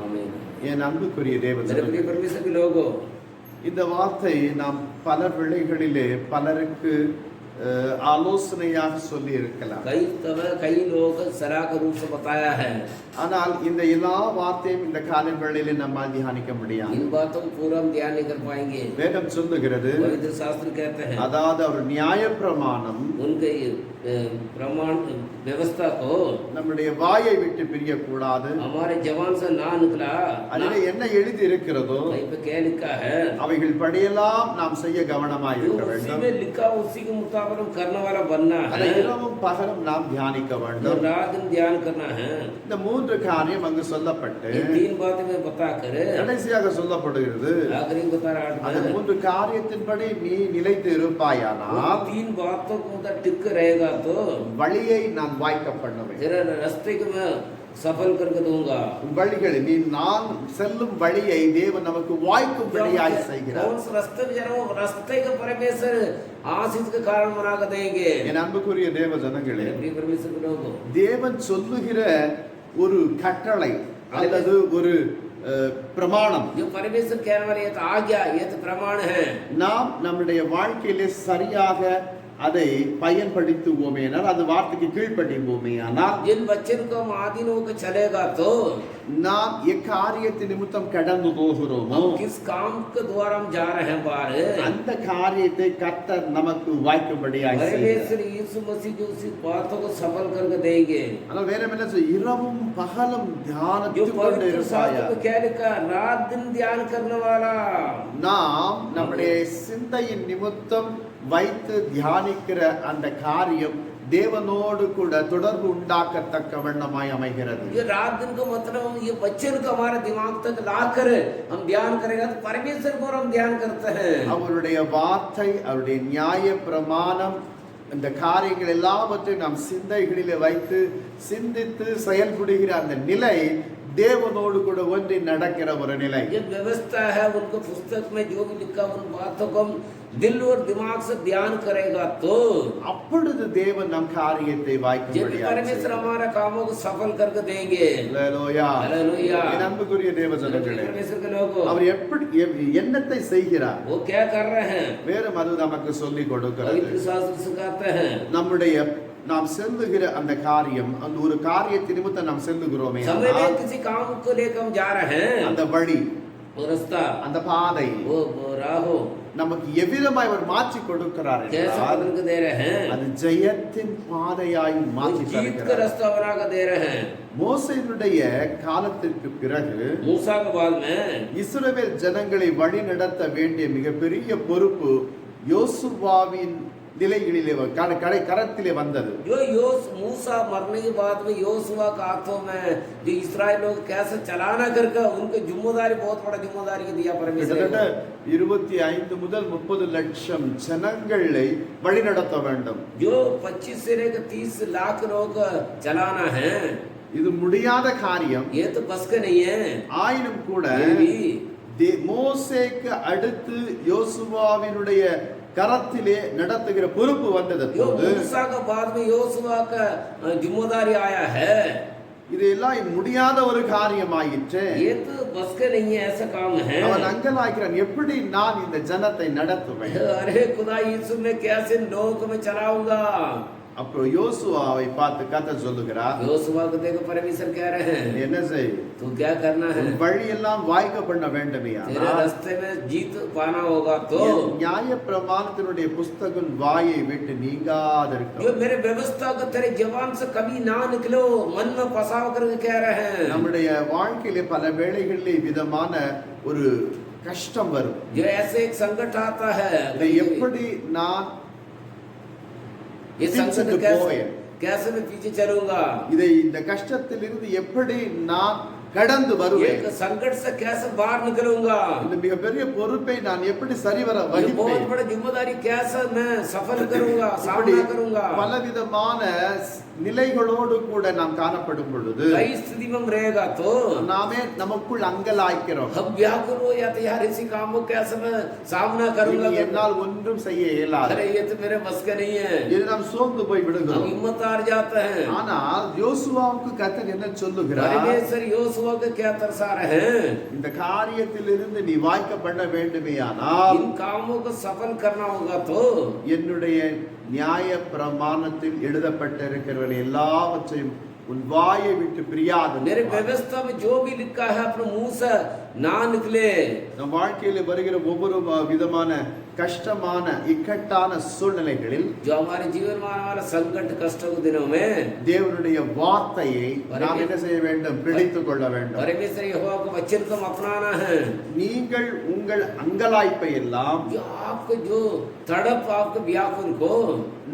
आमीन। என் அன்புக்குரிய मेरे प्रिय தேவஜனங்களே, परमेश्वर के लोगों, இந்த வார்த்தை நாம் பல வேளைகளிலே பலருக்கு ஆலோசனையாக சொல்லி இருக்கலாம். कई लोग सलाह के रूप से बताया है, ஆனால் இந்த எல்லா வார்த்தையும் இந்த கால வேளையிலே நம்மால் தியானிக்க முடியாது. इन बातों को पूरा हम ध्यान नहीं कर पाएंगे। வேதம் சொல்லுகிறது, पवित्र शास्त्र कहते हैं, அதாவது அவர் நியாய பிரமாணம் उनके प्रमाण व्यवस्था को நம்முடைய வாயை விட்டு பிரியக்கூடாது. हमारे जवान से ना निकला, அதிலே என்ன எழுதி இருக்கிறதோ कहीं पे क्या लिखा है, அவைகள் படியெல்லாம் நாம் செய்ய கவனமாய் जो இருக்க उसी வேண்டும். में लिखा उसी के मुताबिक हम करने वाला बनना அதை है, இரவும் பகலும் நாம் தியானிக்க जो வேண்டும். रात दिन ध्यान करना है। இந்த மூன்று காரியம் அங்கு சொல்லப்பட்டு ये 3 बातें मैं बता कर கடைசியாக சொல்லப்படுகிறது, आखिरी में बता रहा அந்த हूं, மூன்று காரியத்தின்படி நீ நிலைத்து இருப்பாயானால் 3 बातों को उधर टिक रहेगा तो வழியை நான் வாய்க்க பண்ணுவேன். तेरे रास्ते को मैं सफल करके दूंगा। உன் வழிகளை நீ நான் செல்லும் வழியை தேவன் நமக்கு வாய்க்கும்படியாய் செய்கிறார். कौन सा रास्ते में जा रहा हूं, रास्ते का परमेश्वर आशीष के कारण बना कर देंगे। என் அன்புக்குரிய தேவ ஜனங்களே, मेरे प्रिय परमेश्वर के लोगों, தேவன் சொல்லுகிற ஒரு கட்டளை அல்லது ஒரு பிரமாணம். जो परमेश्वर कहने वाले ये तो आज्ञा, ये तो प्रमाण है. நாம் நம்முடைய வாழ்க்கையிலே சரியாக அதை பயன்படுத்துவோமேனால், அது வார்த்தைக்கு கீழ்ப்படிவோமேயானால், जिन बच्चों को हम आधीन होकर चलेगा तो நாம் எக்காரியத்தின் நிமித்தம் கடந்து போகிறோமோ हम किस काम के द्वारा हम जा रहे हैं बाहर, அந்த காரியத்தை கர்த்தர் நமக்கு வாய்க்கும்படியாக செய்கிறார். परमेश्वर यीशु मसीह जो उसी बातों को सफल करके देंगे. ஆனால் வேற என்ன சொல்ல, இரவும் பகலும் जो தியானித்துக் पवित्र கொண்டிருப்பாயா. शास्त्र में क्या लिखा, रात दिन ध्यान करने वाला. நாம் நம்முடைய சிந்தையின் நிமித்தம் வைத்து தியானிக்கிற அந்த காரியம் தேவனோடு கூட தொடர்பு உண்டாக்கத்தக்க வண்ணமாய் அமைகிறது. ये रात दिन का मतलब हम ये बच्चन को हमारे दिमाग तक लाकर हम ध्यान करेगा तो परमेश्वर को हम ध्यान करते हैं. அவருடைய வார்த்தை, அவருடைய நியாய பிரமாணம், இந்த காரியங்கள் எல்லாவற்றையும் நாம் சிந்தைகளிலே வைத்து சிந்தித்து செயல்படுகிற அந்த நிலை தேவனோடு கூட ஒன்றி நடக்கிற ஒரு நிலை. ये व्यवस्था है, उनको पुस्तक में जो भी लिखा उन बातों को हम दिल और दिमाग से ध्यान करेगा तो அப்பொழுது தேவன் நம் காரியத்தை जब வாய்க்கும்படியாக परमेश्वर हमारे कामों को सफल करके देंगे. அல்லேலூயா. हालेलूया. என் அன்புக்குரிய தேவஜனங்களே, परमेश्वर के लोगों அவர் எப்படி என்னத்தை செய்கிறார் वो क्या कर रहे हैं, வேறும் அது நமக்கு சொல்லிக் கொடுக்கிறது. पवित्र शास्त्र सिखाते हैं. நம்முடைய நாம் செல்லுகிற அந்த காரியம், அந்த ஒரு காரியத்தின் நிமித்தம் நாம் செல்லுகிறோமே, समय में किसी काम को लेकर हम जा रहे हैं, அந்த வழி, वो रास्ता, அந்த பாதை वो राहो நமக்கு எவ்விதமாய் அவர் மாற்றி கொடுக்கிறார் कैसे என்றால், बदल के दे रहे हैं, அது ஜெயத்தின் பாதையாய் वो மாற்றி जीत का தருகிறார். रास्ता बना कर दे रहे हैं. மோசேயினுடைய காலத்திற்கு பிறகு मूसा के बाद में இஸ்ரவேல் ஜனங்களை வழி நடத்த வேண்டிய மிகப்பெரிய பொறுப்பு யோசுவாவின் நிலைகளிலே கரத்திலே வந்தது. जो मूसा मरने के बाद में योशुआ के हाथों में जो इस्राएल लोग कैसे चलाना करके उनकी जिम्मेदारी, बहुत बड़ा जिम्मेदारी को दिया परमेश्वर. 25 முதல் 30 லட்சம் ஜனங்களை வழி நடத்த வேண்டும். जो 25 से लेकर 30 लाख लोग चलाना है, இது முடியாத காரியம். ये तो बस के नहीं है. ஆயினும் கூட ये भी மோசேக்கு அடுத்து யோசுவாவினுடைய கரத்திலே நடத்துகிற பொறுப்பு வந்தது. जो मूसा के बाद में योशुआ का जिम्मेदारी आया है, இதெல்லாம் முடியாத ஒரு காரியமாயிற்று. ये तो बस के नहीं है, ऐसा काम है. அவன் அங்கலாய்க்கிறான், எப்படி நான் இந்த ஜனத்தை நடத்துவேன். अरे खुदा यीशु में कैसे लोग में चलाऊंगा. அப்போ யோசுவாவை பார்த்து கர்த்தர் சொல்லுகிறார், योशुआ को देखो परमेश्वर कह रहे हैं, என்ன செய், तू क्या करना है, வழியெல்லாம் வாய்க்க பண்ண வேண்டுமே, तेरे रास्ते में जीत पाना होगा तो நியாய பிரமாணத்தினுடைய புஸ்தகம் வாயை விட்டு நீங்காதிருக்க. जो मेरे व्यवस्था को तेरे जवान से कभी ना निकलो, मन में फसाव करके कह रहे हैं. நம்முடைய வாழ்க்கையிலே பல வேளைகளிலே விதமான ஒரு கஷ்டம் வரும். जो ऐसे एक संकट आता है, இதை எப்படி நான் ये संकट பிடிச்சிட்டு कैसे போவேன், कैसे मैं पीछे चलूंगा, இந்த கஷ்டத்திலிருந்து எப்படி நான் கடந்து வருவேன், एक संकट से कैसे बाहर निकलूंगा, இந்த மிகப்பெரிய பொறுப்பை நான் எப்படி சரிவர ये बहुत வகிப்பேன். बड़ी जिम्मेदारी कैसे मैं सफल करूंगा, இப்படி सामना करूंगा. பலவிதமான நிலைகளோடு கூட நாம் காணப்படும் பொழுது कई स्थिति में हम रहेगा तो நாமே நமக்குள் அங்கலாய்க்கிறோம். हम व्याकुल हो जाते, यार इसी काम को कैसे मैं सामना करूंगा. இனி என்னால் ஒன்றும் செய்ய இயலாது. अरे ये तो मेरे बस का नहीं है, இது நாம் சோர்ந்து போய் हम விடுகிறோம். हिम्मत हार जाते हैं. ஆனால் யோசுவாவுக்கு கர்த்தர் என்ன சொல்லுகிறார், परमेश्वर योशुआ को क्या तरसा रहे हैं, இந்த காரியத்திலிருந்து நீ வாய்க்க பண்ண வேண்டுமேயானால் इन कामों को सफल करना होगा तो என்னுடைய நியாய பிரமாணத்தில் எழுதப்பட்டிருக்கிறவர்கள் எல்லாவற்றையும் உன் வாயை விட்டு பிரியாது. मेरे व्यवस्था में जो भी लिखा है अपने मुंह से ना निकले. நம் வாழ்க்கையில வருகிற ஒவ்வொரு விதமான கஷ்டமான இக்கட்டான சூழ்நிலைகளில் जो हमारे जीवन में आने वाला संकट कष्ट के दिनों में தேவனுடைய வார்த்தையை நாம் என்ன செய்ய வேண்டும், பிடித்துக் கொள்ள வேண்டும். परमेश्वर यहोवा को वचन को अपनाना है. நீங்கள் உங்கள் அங்கலாய்ப்பை எல்லாம் जो आपको जो तड़प आपको व्याकुल को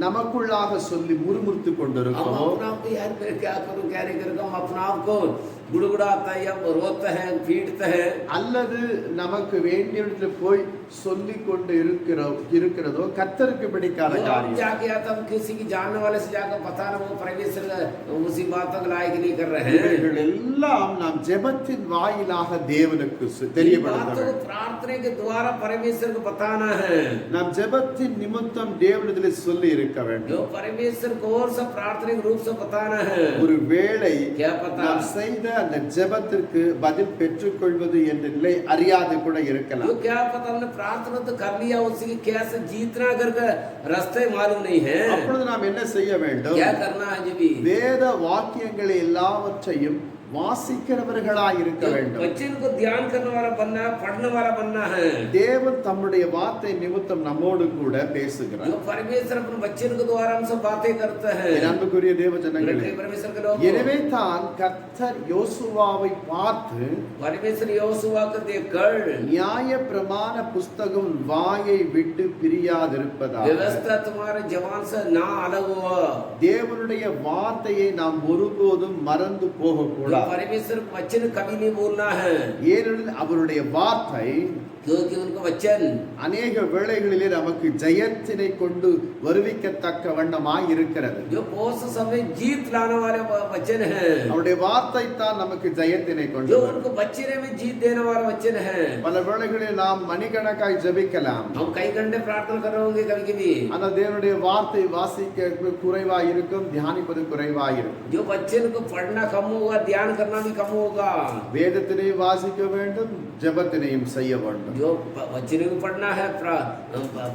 நமக்குள்ளாக சொல்லி முறுமுறுத்து हम கொண்டிருக்கிறோம். अपना आप को यार मैं क्या करूं क्या नहीं करूं, हम अपना आप को गुड़गुड़ाता है या रोते हैं पीटते हैं. அல்லது நமக்கு வேண்டிய இடத்துல போய் சொல்லிக் கொண்டு இருக்கிறதோ கர்த்தருக்கு பிடிக்காத वो हम காரியம். जाके या तो हम किसी की जानने वाले से जाकर बताना, वो परमेश्वर उसी बातों को लायक नहीं कर रहे हैं. இவைகள் எல்லாம் நாம் ஜெபத்தின் வாயிலாக தேவனுக்கு इन தெரியப்படுத்த बातों को வேண்டும். प्रार्थना के द्वारा परमेश्वर को बताना है. நாம் ஜெபத்தின் நிமித்தம் தேவனிடத்தில் சொல்லி இருக்க வேண்டும். जो परमेश्वर को और सब प्रार्थनिक रूप से बताना है. ஒரு வேளை क्या पता நாம் செய்த அந்த ஜெபத்திற்கு பதில் பெற்றுக்கொள்வது என்ற நிலை அறியாது கூட இருக்கலாம். तो क्या पता हमने प्रार्थना तो कर लिया, उसी की कैसे जीतना करके रास्ते मालूम नहीं है। அப்பொழுது நாம் என்ன செய்ய வேண்டும்? क्या करना है जी? வேத வாக்கியங்களை எல்லாவற்றையும் வாசிக்கிறவர்களாய் இருக்க வேண்டும். बच्चन को ध्यान करने वाला बनना है, पढ़ने वाला बनना है। தேவன் தம்முடைய வார்த்தை நிமித்தம் நம்மோடு கூட பேசுகிறார். जो परमेश्वर अपने बच्चन के द्वारा हमसे बातें करते हैं। என் அன்புக்குரிய தேவ ஜனங்களே, परमेश्वर के लोग, எனவே தான் கர்த்தர் யோசுவாவை பார்த்து परमेश्वर யோசுவா को देखकर நியாய பிரமாண புஸ்தகம் வாயை விட்டு பிரியாதிருப்பதாக व्यवस्था तुम्हारे जवान से ना अलग हो। தேவனுடைய வார்த்தையை நாம் ஒருபோதும் மறந்து போகக்கூடாது. परमेश्वर वचन कभी नहीं बोलना है, ஏனெனில் அவருடைய வார்த்தை क्योंकि उनका वचन அநேக வேளைகளிலே நமக்கு ஜெயத்தினை கொண்டு வருவிக்கத்தக்க வண்ணமாய் இருக்கிறது. जो बहुत से समय जीत लाने वाले वचन है। அவருடைய வார்த்தை தான் நமக்கு ஜெயத்தினை கொண்டு जो வரும். उनको बच्चे में जीत देने वाला वचन है। பல வேளைகளில் நாம் மணிக்கணக்காய் ஜெபிக்கலாம், हम कई घंटे प्रार्थना कर रहे होंगे कभी कभी, ஆனால் தேவனுடைய வார்த்தை வாசிக்க குறைவாய் இருக்கும், தியானிப்பது குறைவாய் இருக்கும். जो बच्चन को पढ़ना कम होगा, ध्यान करना भी कम होगा। வேதத்தினை வாசிக்க வேண்டும், ஜெபத்தினையும் செய்ய வேண்டும். जो बच्चन को पढ़ना है,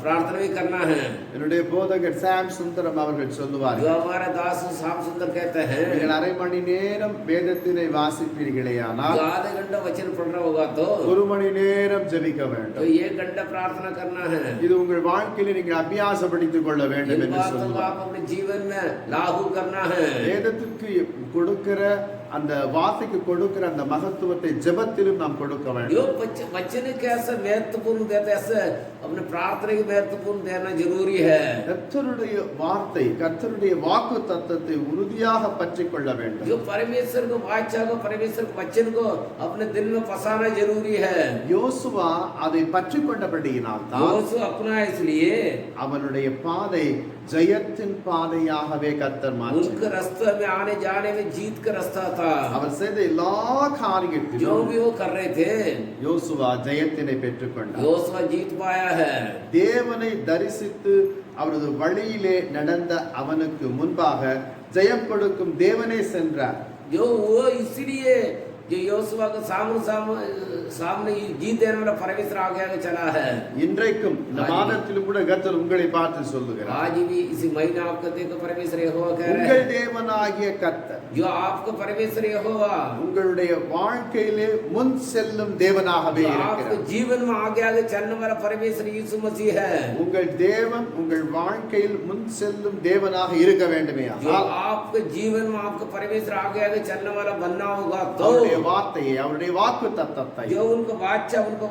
प्रार्थना भी करना है। என்னுடைய போதகர் சாம் சுந்தரம் அவர்கள் जो சொல்லுவார்கள், हमारे दास श्याम सुंदर कहते हैं, நீங்கள் அரை மணி நேரம் வேதத்தினை வாசிப்பீர்களேயானால் जो आधे घंटा वचन पढ़ना होगा तो ஒரு மணி நேரம் ஜெபிக்க तो வேண்டும். 1 घंटा प्रार्थना करना है। இது உங்கள் வாழ்க்கையில நீங்கள் அபியாசப்படுத்திக் கொள்ள வேண்டும் इन என்று बातों को சொல்லுவார். आप अपने जीवन में लागू करना है। வேதத்துக்கு கொடுக்கிற அந்த வார்த்தைக்கு கொடுக்கிற அந்த மகத்துவத்தை ஜெபத்திலும் நாம் கொடுக்க जो வேண்டும். बच्चन कैसे महत्वपूर्ण देते ऐसे अपने प्रार्थना की महत्वपूर्ण देना जरूरी है। கர்த்தருடைய வார்த்தை, கர்த்தருடைய வாக்கு தத்தத்தை உறுதியாக பற்றிக் கொள்ள வேண்டும். जो परमेश्वर को वाचा को, परमेश्वर के वचन को अपने दिल में फंसाना जरूरी है। யோசுவா அதை பற்றிக் கொண்டபடியினால் தான் यहोशू अपना इसलिए அவனுடைய பாதை ஜெயத்தின் பாதையாகவே கர்த்தர் மாற்றினார். उनके रास्ते में आने जाने में जीत का रास्ता था। அவர் செய்த எல்லா जो காரியத்திலும் भी वो कर रहे थे, யோசுவா ஜெயத்தினை பெற்றுக்கொண்டார். यहोशू जीत पाया है। தேவனை தரிசித்து அவரது வழியிலே நடந்த அவனுக்கு முன்பாக ஜெயம் கொடுக்கும் தேவனே சென்றார். जो वो इसलिए जो यहोशू के सामने जीत देने वाला परमेश्वर आगे आगे चला है। இன்றைக்கும் இந்த மாதத்திலும் கூட கர்த்தர் உங்களை பார்த்து சொல்லுகிறார், आज भी इसी महीने आपको देखो परमेश्वर यहोवा कह रहे உங்கள் हैं, தேவனாகிய கர்த்தர் जो आपको परमेश्वर यहोवा உங்களுடைய வாழ்க்கையிலே முன் செல்லும் தேவனாகவே जो आपके இருக்கிறார். जीवन में आगे आगे चलने वाला परमेश्वर यीशु मसीह है। உங்கள் தேவன் உங்கள் வாழ்க்கையில் முன் செல்லும் தேவனாக இருக்க வேண்டுமே जो आपके जीवन में आपको परमेश्वर आगे आगे चलने वाला बनना होगा तो அவருடைய வார்த்தையை, அவருடைய வாக்கு தத்தத்தை जो उनको बादशाह उनको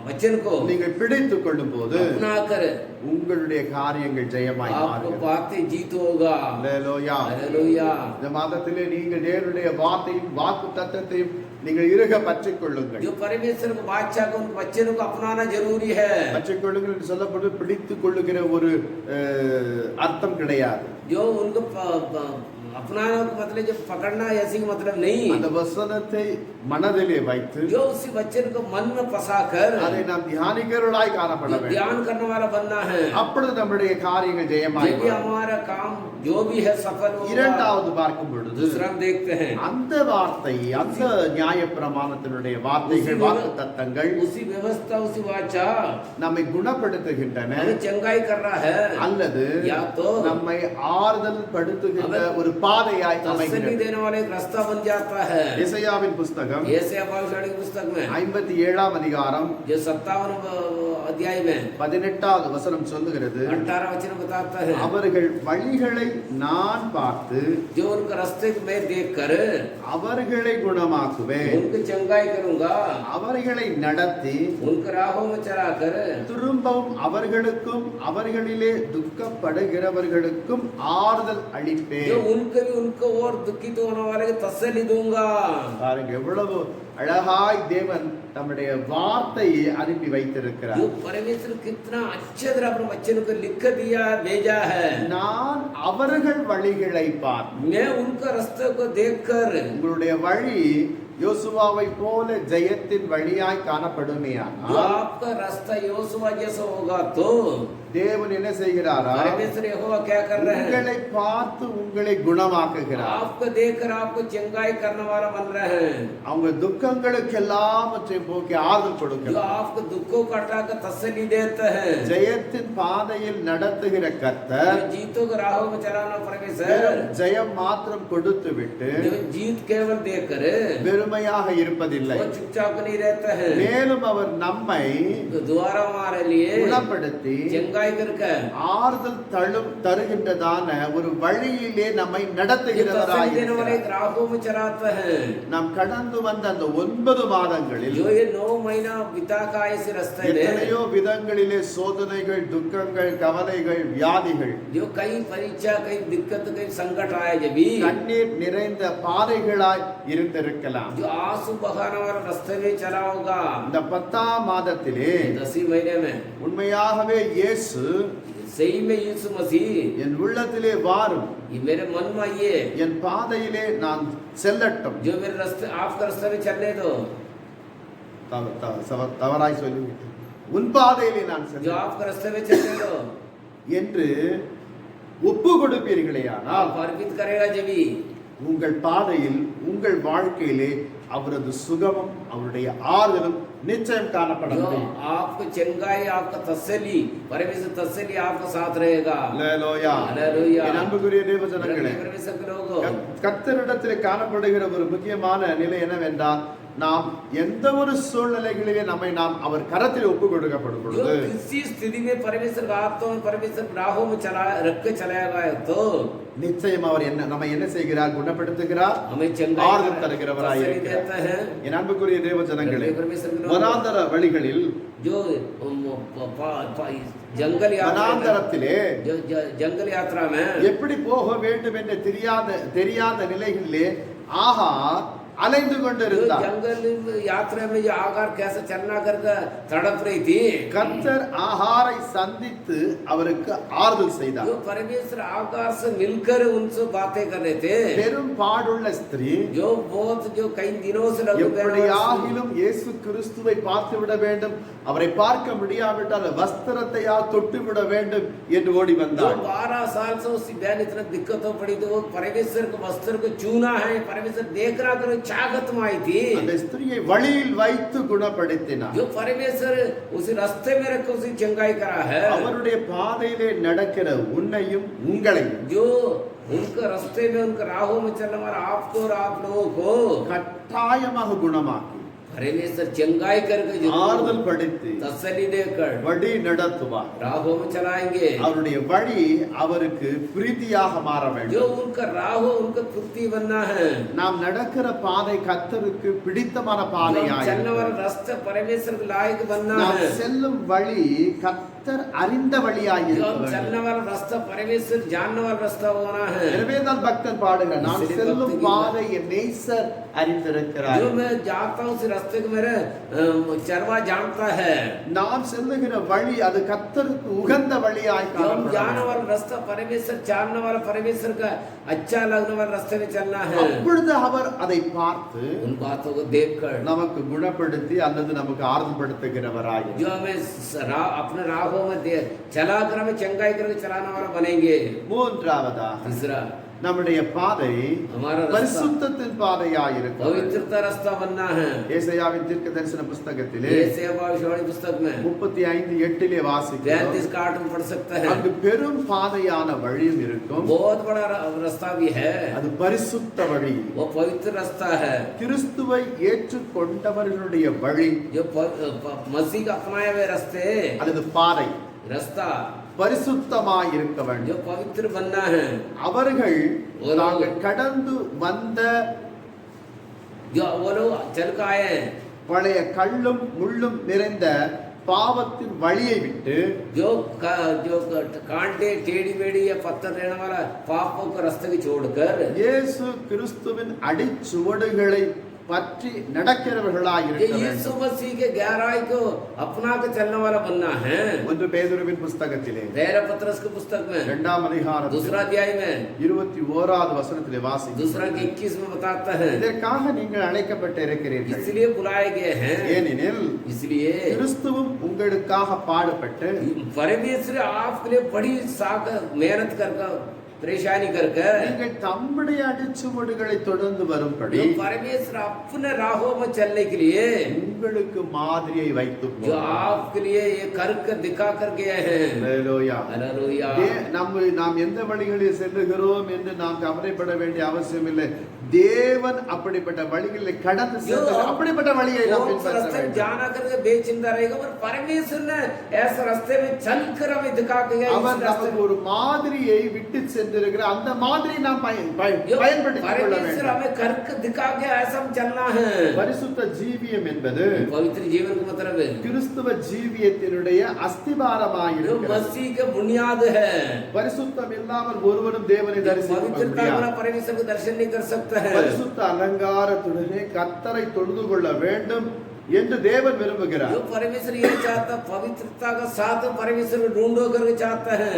वचन को நீங்கள் பிடித்துக் கொள்ளும் போது अपना कर உங்களுடைய காரியங்கள் ஜெயமாய் आपको மாறுகிறது. बातें जीत होगा। அல்லேலூயா. हालेलुया। இந்த மாதத்திலே நீங்கள் தேவனுடைய வார்த்தையும் வாக்கு தத்தத்தையும் நீங்கள் இறுக பற்றிக் கொள்ளுங்கள். जो परमेश्वर को बादशाह को उनके वचन को अपनाना जरूरी है। பற்றிக் கொள்ளுங்கள் என்று சொல்லப்படுவது பிடித்துக் கொள்ளுகிற ஒரு அர்த்தம் கிடையாது. जो उनको अपनाना का मतलब जो पकड़ना ऐसी का मतलब नहीं। அந்த வசனத்தை மனதிலே வைத்து जो उसी वचन को मन में फंसाकर அதை நாம் தியானிக்கிறவர்களாய் காணப்பட जो வேண்டும். ध्यान करने वाला बनना है। அப்பொழுது நம்முடைய காரியங்கள் ஜெயமாய் जब भी மாறும். हमारा काम जो भी है सफल होगा। இரண்டாவது பார்க்கும் பொழுது दूसरा हम देखते हैं அந்த வார்த்தை, அந்த நியாயப்பிரமாணத்தினுடைய வார்த்தைகள், வாக்கு தத்தங்கள் उसी व्यवस्था उसी वाचा நம்மை குணப்படுத்துகின்றன हमें चंगाई कर रहा है, அல்லது या तो நம்மை ஆறுதல் படுத்துகின்ற ஒரு பாதையாய் तसल्ली அமைகிறது. देने वाला एक रास्ता बन जाता है। எசேயாவின் புஸ்தகம் यशायाह भविष्यवाणी की पुस्तक में 57ஆம் அதிகாரம் जो 57 अध्याय में 18வது வசனம் சொல்லுகிறது, 18 वचन बताता है, அவர்கள் வழிகளை நான் பார்த்து जो उनका रास्ते को मैं देखकर அவர்களை குணமாக்குவேன், उनकी चंगाई करूंगा, அவர்களை நடத்தி उनके राहों में चलाकर திரும்பவும் அவர்களுக்கும் அவர்களிலே துக்கப்படுகிறவர்களுக்கும் ஆறுதல் அளிப்பேன். जो उनके भी उनको और दुखित होने वाले को तसल्ली दूंगा। பாருங்க எவ்வளவு அழகாய் தேவன் நம்முடைய வார்த்தையை அனுப்பி வைத்திருக்கிறார். जो परमेश्वर कितना अच्छे तरह अपने वचन को लिख दिया भेजा है। நான் அவர்கள் வழிகளை பார்த்து, मैं उनका रास्ते को देखकर உங்களுடைய வழி யோசுவாவை போல ஜெயத்தின் வழியாய் जो காணப்படுமேயானால் आपका रास्ता योशुआ जैसा होगा तो தேவன் என்ன செய்கிறாரா? परमेश्वर यहोवा क्या कर रहे हैं? உங்களை பார்த்து உங்களை குணமாக்குகிறார். आपको देखकर आपको चंगाई करने वाला बन रहे हैं. அவங்க துக்கங்களுக்கு எல்லாவற்றையும் போக்கி ஆறுதல் जो கொடுக்கிறார். आपको दुखों को हटाकर तसल्ली देता है. ஜெயத்தின் பாதையில் நடத்துகிற கர்த்தர் जो जीतों को राहों में चलाना परमेश्वर வெறும் ஜெயம் மாத்திரம் கொடுத்து விட்டு जो जीत केवल देकर வெறுமையாக இருப்பதில்லை. वो चुपचाप नहीं रहता है. மேலும் அவர் நம்மை तो द्वारा हमारे लिए குணப்படுத்தி चंगाई करके ஆறுதல் தருகின்றதான ஒரு வழியிலே நம்மை जो நடத்துகிறவராய் तसल्ली देने वाले இருக்கிறார். राहों में चलाता है. நாம் கடந்து வந்த அந்த 9 மாதங்களில் जो ये 9 महीना बिता का ऐसे रास्ते में எத்தனையோ விதங்களிலே சோதனைகள், துக்கங்கள், கவலைகள், வியாதிகள், जो कई परीक्षा, कई दिक्कत, कई संकट आए जब भी கண்ணீர் நிறைந்த பாதைகளாய் இருந்திருக்கலாம். जो आंसू बहाने वाला रास्ते में चला होगा. இந்த 10ஆம் மாதத்திலே 10 महीने में உண்மையாகவே இயேசு सही में यीशु मसीह என் உள்ளத்திலே வாரும், ये मेरे मन में आइए, என் பாதையிலே நான் செல்லட்டும். जो मेरे रास्ते आपका रास्ते में चलने दो, தவறாய் சொல்லிவிட்டேன். உன் பாதையிலே நான் जो செல்ல आपका रास्ते में चलने दो என்று ஒப்பு கொடுப்பீர்களேயானால் आप अर्पित करेगा जब भी உங்கள் பாதையில், உங்கள் வாழ்க்கையிலே அவரது சுகமும் அவருடைய ஆறுதலும் நிச்சயம் காணப்பட जो முடியும். आपको चंगाई, आपका तसल्ली, परमेश्वर तसल्ली आपका साथ रहेगा. அல்லேலூயா. அல்லேலூயா. என் அன்புக்குரிய தேவஜனங்களே, परमेश्वर के लोगों கர்த்தரிடத்திலே காணப்படுகிற ஒரு முக்கியமான நிலை என்னவென்றால், நாம் எந்த ஒரு சூழ்நிலைகளிலே நாம் அவர் கரத்தில் ஒப்பு கொடுக்கப்படும் जो பொழுது किसी स्थिति में परमेश्वर का हाथों में, परमेश्वर राहों में चला रख के चलाएगा तो நிச்சயம் அவர் நம்மை என்ன செய்கிறார்? குணப்படுத்துகிறார், हमें चंगाई ஆறுதல் தருகிறவராய் तसल्ली இருக்கிறார். देता है. என் அன்புக்குரிய தேவஜனங்களே, परमेश्वर के लोग வனாந்தர வழிகளில், जो जंगल यात्रा में, வனாந்தரத்திலே जो जंगल यात्रा में எப்படி போக வேண்டும் என்று தெரியாத நிலைகளிலே ஆகார் அலைந்து जो கொண்டிருந்தார். जंगल यात्रा में जो आकार कैसे चलना करके तड़प रही थी, கர்த்தர் ஆகாரை சந்தித்து அவருக்கு ஆறுதல் செய்தார். जो परमेश्वर आकार से मिलकर उनसे बातें कर रहे थे, பெரும் பாடுள்ள ஸ்திரீ जो बहुत जो कई दिनों से लगे எப்படியாகிலும் இயேசு கிறிஸ்துவை பார்த்து விட வேண்டும், அவரை பார்க்க முடியாவிட்டால் வஸ்திரத்தையா தொட்டு விட வேண்டும் என்று ஓடி जो வந்தார். 12 साल से उस बहन इतना दिक्कतों पड़ी तो वो परमेश्वर के वस्त्र को चूना है, परमेश्वर देख रहा कर चागत में आई थी. அந்த ஸ்திரியை வழியில் வைத்து குணப்படுத்தினார். जो परमेश्वर उस रास्ते में रख उसे चंगाई करा है, அவருடைய பாதையிலே நடக்கிற உன்னையும் உங்களையும் जो उनके रास्ते में, उनके राहों में चलने वाला आपको और आप लोगों को கட்டாயமாக குணமாக்கி परमेश्वर चंगाई करके ஆறுதல் படுத்தி तसल्ली देकर வழி நடத்துவார். राहों में चलाएंगे. அவருடைய வழி அவருக்கு பிரீதியாக மாற जो வேண்டும். उनका राह उनका तृप्ति बनना है. நாம் நடக்கிற பாதை கர்த்தருக்கு பிடித்தமான जो பாதையாய் चलने वाला இருக்கிறது. रास्ता परमेश्वर के लायक बनना நாம் है. செல்லும் வழி கர்த்தர் அறிந்த வழியாய் जो இருக்க हम வேண்டும். चलने वाला रास्ता परमेश्वर जानने वाला रास्ता होना है. எனவேதான் பக்தன் பாடுகிறார், நான் इसलिए செல்லும் भक्ति की பாதை என் நேசர் அறிந்திருக்கிறார். जो मैं जानता हूँ उस रास्ते को मेरे चरवा जानता है. நாம் செல்லுகிற வழி அது கர்த்தருக்கு உகந்த வழியாய் जो हम जानने காணப்படும். वाला रास्ता परमेश्वर जानने वाला, परमेश्वर का अच्छा लगने वाला रास्ते में चलना है. அப்பொழுது அவர் அதை பார்த்து उन बातों को देखकर நமக்கு குணப்படுத்தி அல்லது நமக்கு ஆறுதல் படுத்துகிறவராய் जो हमें अपने राहों में चला कर हमें चंगाई करके चलाने वाला बनेंगे. மூன்றாவதாக तीसरा, நம்முடைய பாதை हमारा रास्ता பரிசுத்தத்தின் பாதையாய் இருக்கும். पवित्रता रास्ता बनना है. ஏசாயாவின் தீர்க்கதரிசன புஸ்தகத்திலே ये भविष्यवाणी पुस्तक में 35:8 வாசிக்கிறோம். 33:8 में पढ़ सकता है. அங்கு பெரும் பாதையான வழியும் இருக்கும், बहुत बड़ा रास्ता भी है, அது பரிசுத்த வழி. वो पवित्र रास्ता है. கிறிஸ்துவை ஏற்றுக்கொண்டவர்களுடைய வழி जो मसीह का अपनाए हुए रास्ते, அல்லது பாதை रास्ता பரிசுத்தமாய் இருக்க जो வேண்டும். पवित्र बनना है. அவர்கள் தாங்கள் கடந்து வந்த जो वो लोग चल के आए हैं, பழைய கல்லும் முள்ளும் நிறைந்த பாவத்தின் வழியை விட்டு जो कांटे टेढ़ी मेढ़ी या पत्थर रहने वाला पापों के रास्ते को छोड़कर இயேசு கிறிஸ்துவின் அடிச்சுவடுகளை பற்றி நடக்கிறவர்களாய் ये இருக்க यीशु வேண்டும். मसीह के गहराई को अपना के चलने वाला बनना है। ஒன்று பேதுருவின் புஸ்தகத்திலே पहला पत्रस के पुस्तक में 2ஆம் அதிகாரம் दूसरा अध्याय में 21வது வசனத்திலே வாசிக்கிறோம். दूसरा के 21 में बताता है, இதற்காக நீங்கள் அழைக்கப்பட்டு இருக்கிறீர்கள். इसलिए बुलाए गए हैं, ஏனெனில் इसलिए கிறிஸ்துவும் உங்களுக்காக பாடுபட்டு परमेश्वर आपके लिए बड़ी मेहनत कर परेशानी करके நீங்கள் தம்முடைய அடிச்சுவடுகளை தொடர்ந்து வரும்படி जो परमेश्वर अपने राहों में चलने के लिए உங்களுக்கு மாதிரியை வைத்து जो आपके लिए ये करके दिखा कर गए हैं। அல்லேலூயா. हालेलुया। நாம் எந்த வழிகளில் செல்லுகிறோம் என்று நாம் கவலைப்பட வேண்டிய அவசியம் இல்லை. தேவன் அப்படிப்பட்ட வழிகளில் கடந்து சென்று அப்படிப்பட்ட வழியை நாம் कौन सा பின்பற்ற रास्ते में வேண்டும். जाना करके बेचिंता रहेगा, पर परमेश्वर ने ऐसे रास्ते में चलकर हमें दिखा के गया। அவர் इस रास्ते நமக்கு ஒரு மாதிரியை விட்டு சென்றிருக்கிற அந்த மாதிரியை நாம் பயன்படுத்திக் கொள்ள परमेश्वर வேண்டும். हमें करके दिखा के ऐसा हम चलना है। பரிசுத்த ஜீவியம் என்பது पवित्र जीवन का मतलब है கிறிஸ்துவ ஜீவியத்தினுடைய அஸ்திபாரமாய் जो இருக்கிறது. मसीह का बुनियाद है। பரிசுத்தம் இல்லாமல் ஒருவரும் தேவனை தரிசிக்க पवित्रता முடியாது. बिना परमेश्वर को दर्शन नहीं कर सकता है। பரிசுத்த அலங்காரத்துடனே கர்த்தரை தொழுது கொள்ள வேண்டும் என்று தேவன் விரும்புகிறார். जो परमेश्वर ये चाहता, पवित्रता का साथ परमेश्वर को ढूंढो करके चाहता है।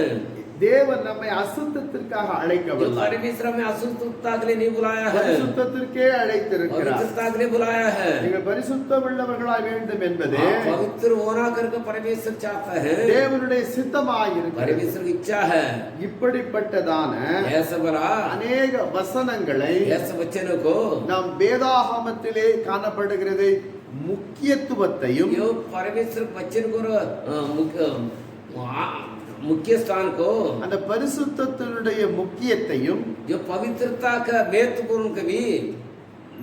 தேவன் நம்மை அசுத்தத்திற்காக जो அழைக்கவில்லை, परमेश्वर हमें अशुद्धता के लिए नहीं बुलाया है, பரிசுத்தத்திற்கே அழைத்திருக்கிறார். पवित्रता के लिए बुलाया है। நீங்கள் பரிசுத்தம் உள்ளவர்களாய் வேண்டும் என்பதே पवित्र होना करके परमेश्वर चाहता है, தேவனுடைய சித்தமாய் இருக்கிறது. परमेश्वर की इच्छा है। இப்படிப்பட்டதான ऐसा बड़ा அநேக வசனங்களை ऐसे बच्चों को நாம் வேதாகமத்திலே காணப்படுகிறதை முக்கியத்துவத்தையும் जो परमेश्वर बच्चन को मुख्य स्थान को அந்த பரிசுத்தத்தினுடைய முக்கியத்தையும் जो पवित्रता का महत्वपूर्ण कभी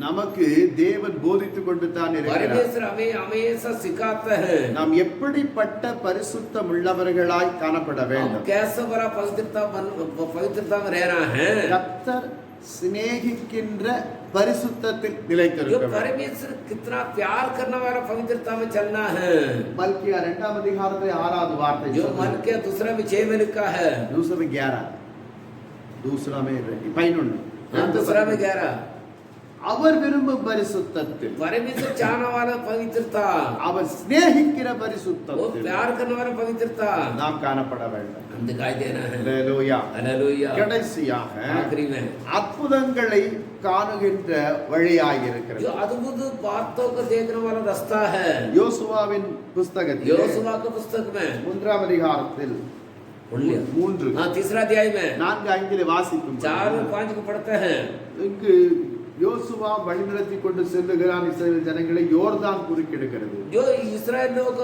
நமக்கு தேவன் போதித்துக் கொண்டு தான் இருக்கிறார். परमेश्वर हमें हमेशा सिखाता है நாம் எப்படிப்பட்ட பரிசுத்தம் உள்ளவர்களாய் காணப்பட हम வேண்டும். कैसे बड़ा पवित्रता में रहना है। கர்த்தர் சிநேகிக்கின்ற பரிசுத்தத்தில் जो நிலைத்திருக்க வேண்டும். परमेश्वर कितना प्यार करने वाला पवित्रता में चलना है। மல்கியா 2ஆம் அதிகாரத்திலே 6வது வார்த்தை जो मन के दूसरा में 6 में लिखा है, दूसरा में 11 दूसरा में 11 दूसरा में 11 அவர் விரும்பும் பரிசுத்தத்தில் परमेश्वर चाहने वाला पवित्रता, அவர் சிநேகிக்கிற वो பரிசுத்தத்தில் प्यार करने वाला पवित्रता நாம் காணப்பட வேண்டும். हम दिखाई देना है। அல்லேலூயா. हालेलुया। கடைசியாக आखिरी में அற்புதங்களை காணுகின்ற வழியாய் இருக்கிறது. जो अद्भुत बातों को देखने वाला रास्ता है। யோசுவாவின் புஸ்தகத்தில் योशुआ के पुस्तक में 3ஆம் அதிகாரத்தில் 3 हाँ तीसरा अध्याय में 4-5 வாசிக்கும் 4 और 5 को पढ़ते हैं। இங்கு யோசுவா வழிநடத்தி கொண்டு செல்லுகிறான் இஸ்ரவேல் ஜனங்களை. யோர்தான் குறுக்கிடுகிறது. जो इस्राएल लोग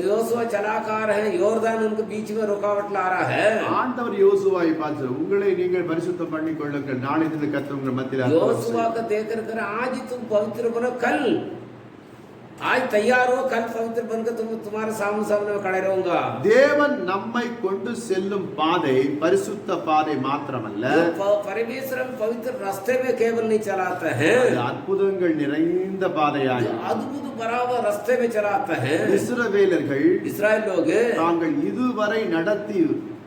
योशुआ चलाकार है, योर्दान उनके बीच में रुकावट ला रहा है। ஆண்டவர் யோசுவாவை பார்த்து உங்களை நீங்கள் பரிசுத்தம் பண்ணிக் கொள்ளுங்கள், நாளை தினம் கர்த்தர் உங்கள் மத்தியில் அற்புதம் योशुआ செய்வார். को देख कर आज तुम पवित्र बनो, कल आज तैयार हो, कल पवित्र बनकर तुम तुम्हारे सामने में खड़े रहूंगा। தேவன் நம்மை கொண்டு செல்லும் பாதை பரிசுத்த பாதை மாத்திரமல்ல, परमेश्वर हम पवित्र रास्ते में केवल नहीं चलाता है, அது அற்புதங்கள் நிறைந்த பாதையாய் अद्भुत बराबर रास्ते में चलाता है। இஸ்ரவேலர்கள் इस्राएल लोग தாங்கள் இதுவரை நடத்தி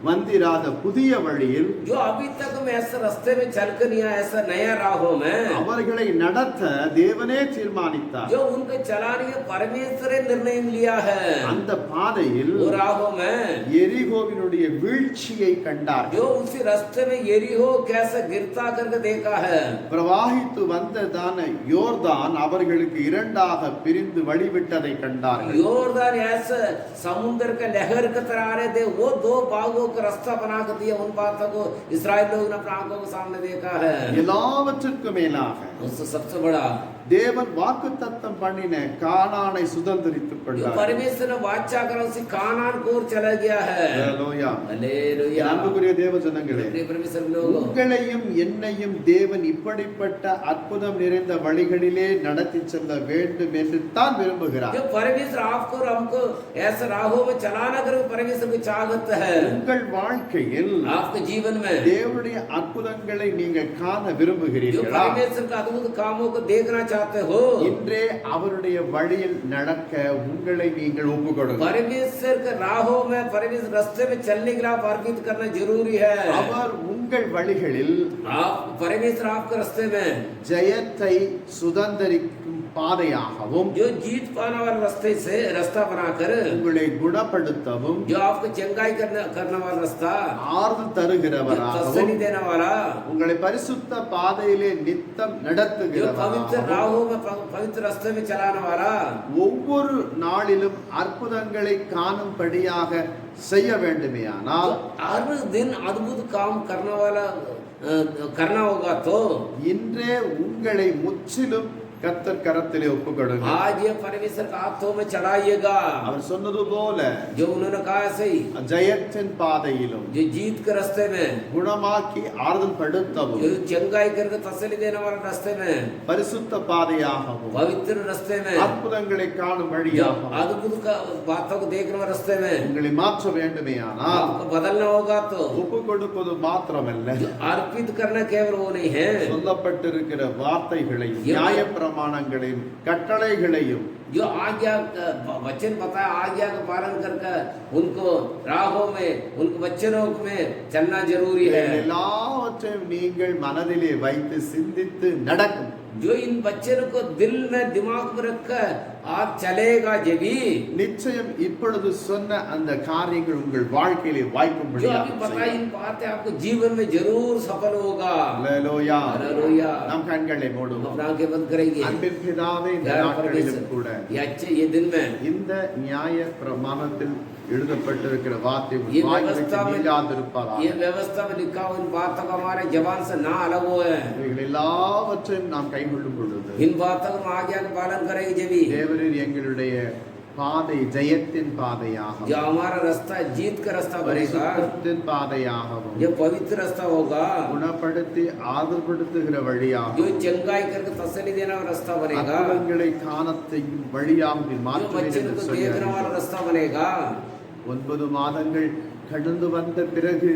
வந்திராத புதிய வழியில் जो अभी तक हम ऐसे रास्ते में चल कर नहीं आए, ऐसा नया राहों में அவர்களை நடத்த தேவனே தீர்மானித்தார். जो उनके चलाने के परमेश्वर ने निर्णय लिया है। அந்த பாதையில் वो राहों में எரிகோவினுடைய வீழ்ச்சியை கண்டார். जो उसी रास्ते में यरीहो कैसे गिरता करके देखा है। பிரவாகித்து வந்ததான யோர்தான் அவர்களுக்கு இரண்டாக பிரிந்து வழிவிட்டதை கண்டார்கள். योरदान ऐसे समुद्र के लहर के तरह आ रहे थे, वो 2 भागों का रास्ता बना कर दिया। उन बातों को इस्राएल लोगों ने अपनी आंखों के सामने देखा है। எல்லாவற்றுக்கும் மேலாக उससे सबसे बड़ा தேவன் வாக்குத்தத்தம் பண்ணின கானானை சுதந்தரித்துக் जो கொண்டார். परमेश्वर ने वाचा करा उसी कानान को ओर चला गया है। அல்லேலூயா. हालेलुया। அன்புக்குரிய தேவ ஜனங்களே, प्रिय परमेश्वर लोगों, உங்களையும் என்னையும் தேவன் இப்படிப்பட்ட அற்புதம் நிறைந்த வழிகளிலே நடத்தி செல்ல வேண்டும் என்று தான் விரும்புகிறார். जो परमेश्वर आपको और हमको ऐसे राहों में चलाना करे, परमेश्वर की चाहत है। உங்கள் உங்கள் வாழ்க்கையில் आपके जीवन में தேவனுடைய அற்புதங்களை நீங்கள் காண जो விரும்புகிறீர்களா? परमेश्वर का अद्भुत कामों को देखना चाहते हो, இன்றே அவருடைய வழியில் நடக்க உங்களை நீங்கள் ஒப்புக்கொடுங்கள். परमेश्वर के राहों में, परमेश्वर रास्ते में चलने के लिए आप अर्पित करना जरूरी है। அவர் உங்கள் வழிகளில் आप परमेश्वर आपके रास्ते में ஜெயத்தை சுதந்தரிக்கும் பாதையாகவும் जो जीत पाने वाले रास्ते से रास्ता बनाकर உங்களை குணப்படுத்தவும் जो आपको चंगाई करने वाला रास्ता, ஆறுதல் जो தருகிறவராகவும் तसल्ली देने वाला, உங்களை பரிசுத்த பாதையிலே நித்தம் जो पवित्र நடத்துகிறவராகவும் राहों में, पवित्र रास्ते में चलाने वाला, ஒவ்வொரு நாளிலும் அற்புதங்களை காணும்படியாக செய்ய வேண்டுமேயானால் हर दिन अद्भुत काम करने वाला करना होगा तो இன்றே உங்களை முற்றிலும் கர்த்தர் கரத்திலே ஒப்புக்கொடுங்க. आज ये परमेश्वर का हाथों में चढ़ाइएगा। அவர் சொன்னது போல जो उन्होंने कहा ऐसे ही, ஜெயத்தின் பாதையிலும் जो जीत के रास्ते में, குணமாக்கி ஆறுதல் படுத்தவும் जो चंगाई करके तसल्ली देने वाले रास्ते में, பரிசுத்த பாதையாகவும் पवित्र रास्ते में, அற்புதங்களை காணும் जो வழியாகவும் अद्भुत बातों को देखने वाले रास्ते में உங்களை மாற்ற வேண்டுமேயானால் आपको बदलना होगा तो ஒப்பு கொடுப்பது மாத்திரமல்ல, जो अर्पित करना केवल वो नहीं है, சொல்லப்பட்டிருக்கிற வார்த்தைகளையும் நியாயப்பிரமாணங்களையும் கட்டளைகளையும் जो आज्ञा वचन बताया, आज्ञा का पालन करके उनको राहों में, उनको वचनों में चलना जरूरी है। எல்லாவற்றையும் நீங்கள் மனதிலே வைத்து சிந்தித்து நடக்கும். जो इन वचनों को दिल में, दिमाग में रखकर आप चलेगा जब ही, நிச்சயம் இப்பொழுது சொன்ன அந்த காரியங்கள் உங்கள் வாழ்க்கையிலே जो வாய்க்கும்படியாக अभी बताई செய்யும். इन बातें आपको जीवन में जरूर सफल होगा। அல்லேலூயா. हालेलुया। நம் கண்களை மூடுவோம். अपना आंखें बंद करेंगे। அன்பின் பிதாவே, இந்த प्यारे நாட்களிலும் परमेश्वर, கூட ये अच्छे ये दिन में இந்த நியாய பிரமாணத்தில் எழுதப்பட்டிருக்கிற வார்த்தை ये வாய் व्यवस्था விட்டு में, நீங்காதிருப்பதாக. ये व्यवस्था में लिखा हुआ इन बातों का हमारे जबान से ना अलग हो है। இவைகள் எல்லாவற்றையும் நாம் கைக்கொள்ளும் பொழுது इन बातों का हम आज्ञा का पालन करेंगे जब ही, தேவரீர் எங்களுடைய பாதை ஜெயத்தின் பாதையாகவும் जो हमारा रास्ता जीत का रास्ता बनेगा, பரிசுத்தத்தின் பாதையாகவும் जो पवित्र रास्ता होगा, குணப்படுத்தி ஆதரப்படுத்துகிற வழியாகவும் जो चंगाई करके तसल्ली देने वाला रास्ता बनेगा, அற்புதங்களை காணத்தையும் வழியாகவும் நீர் जो மாற்றுவீர் बच्चे என்று को சொல்லி देखने वाला அறிந்தோம். रास्ता बनेगा। 9 மாதங்கள் கடந்து வந்த பிறகு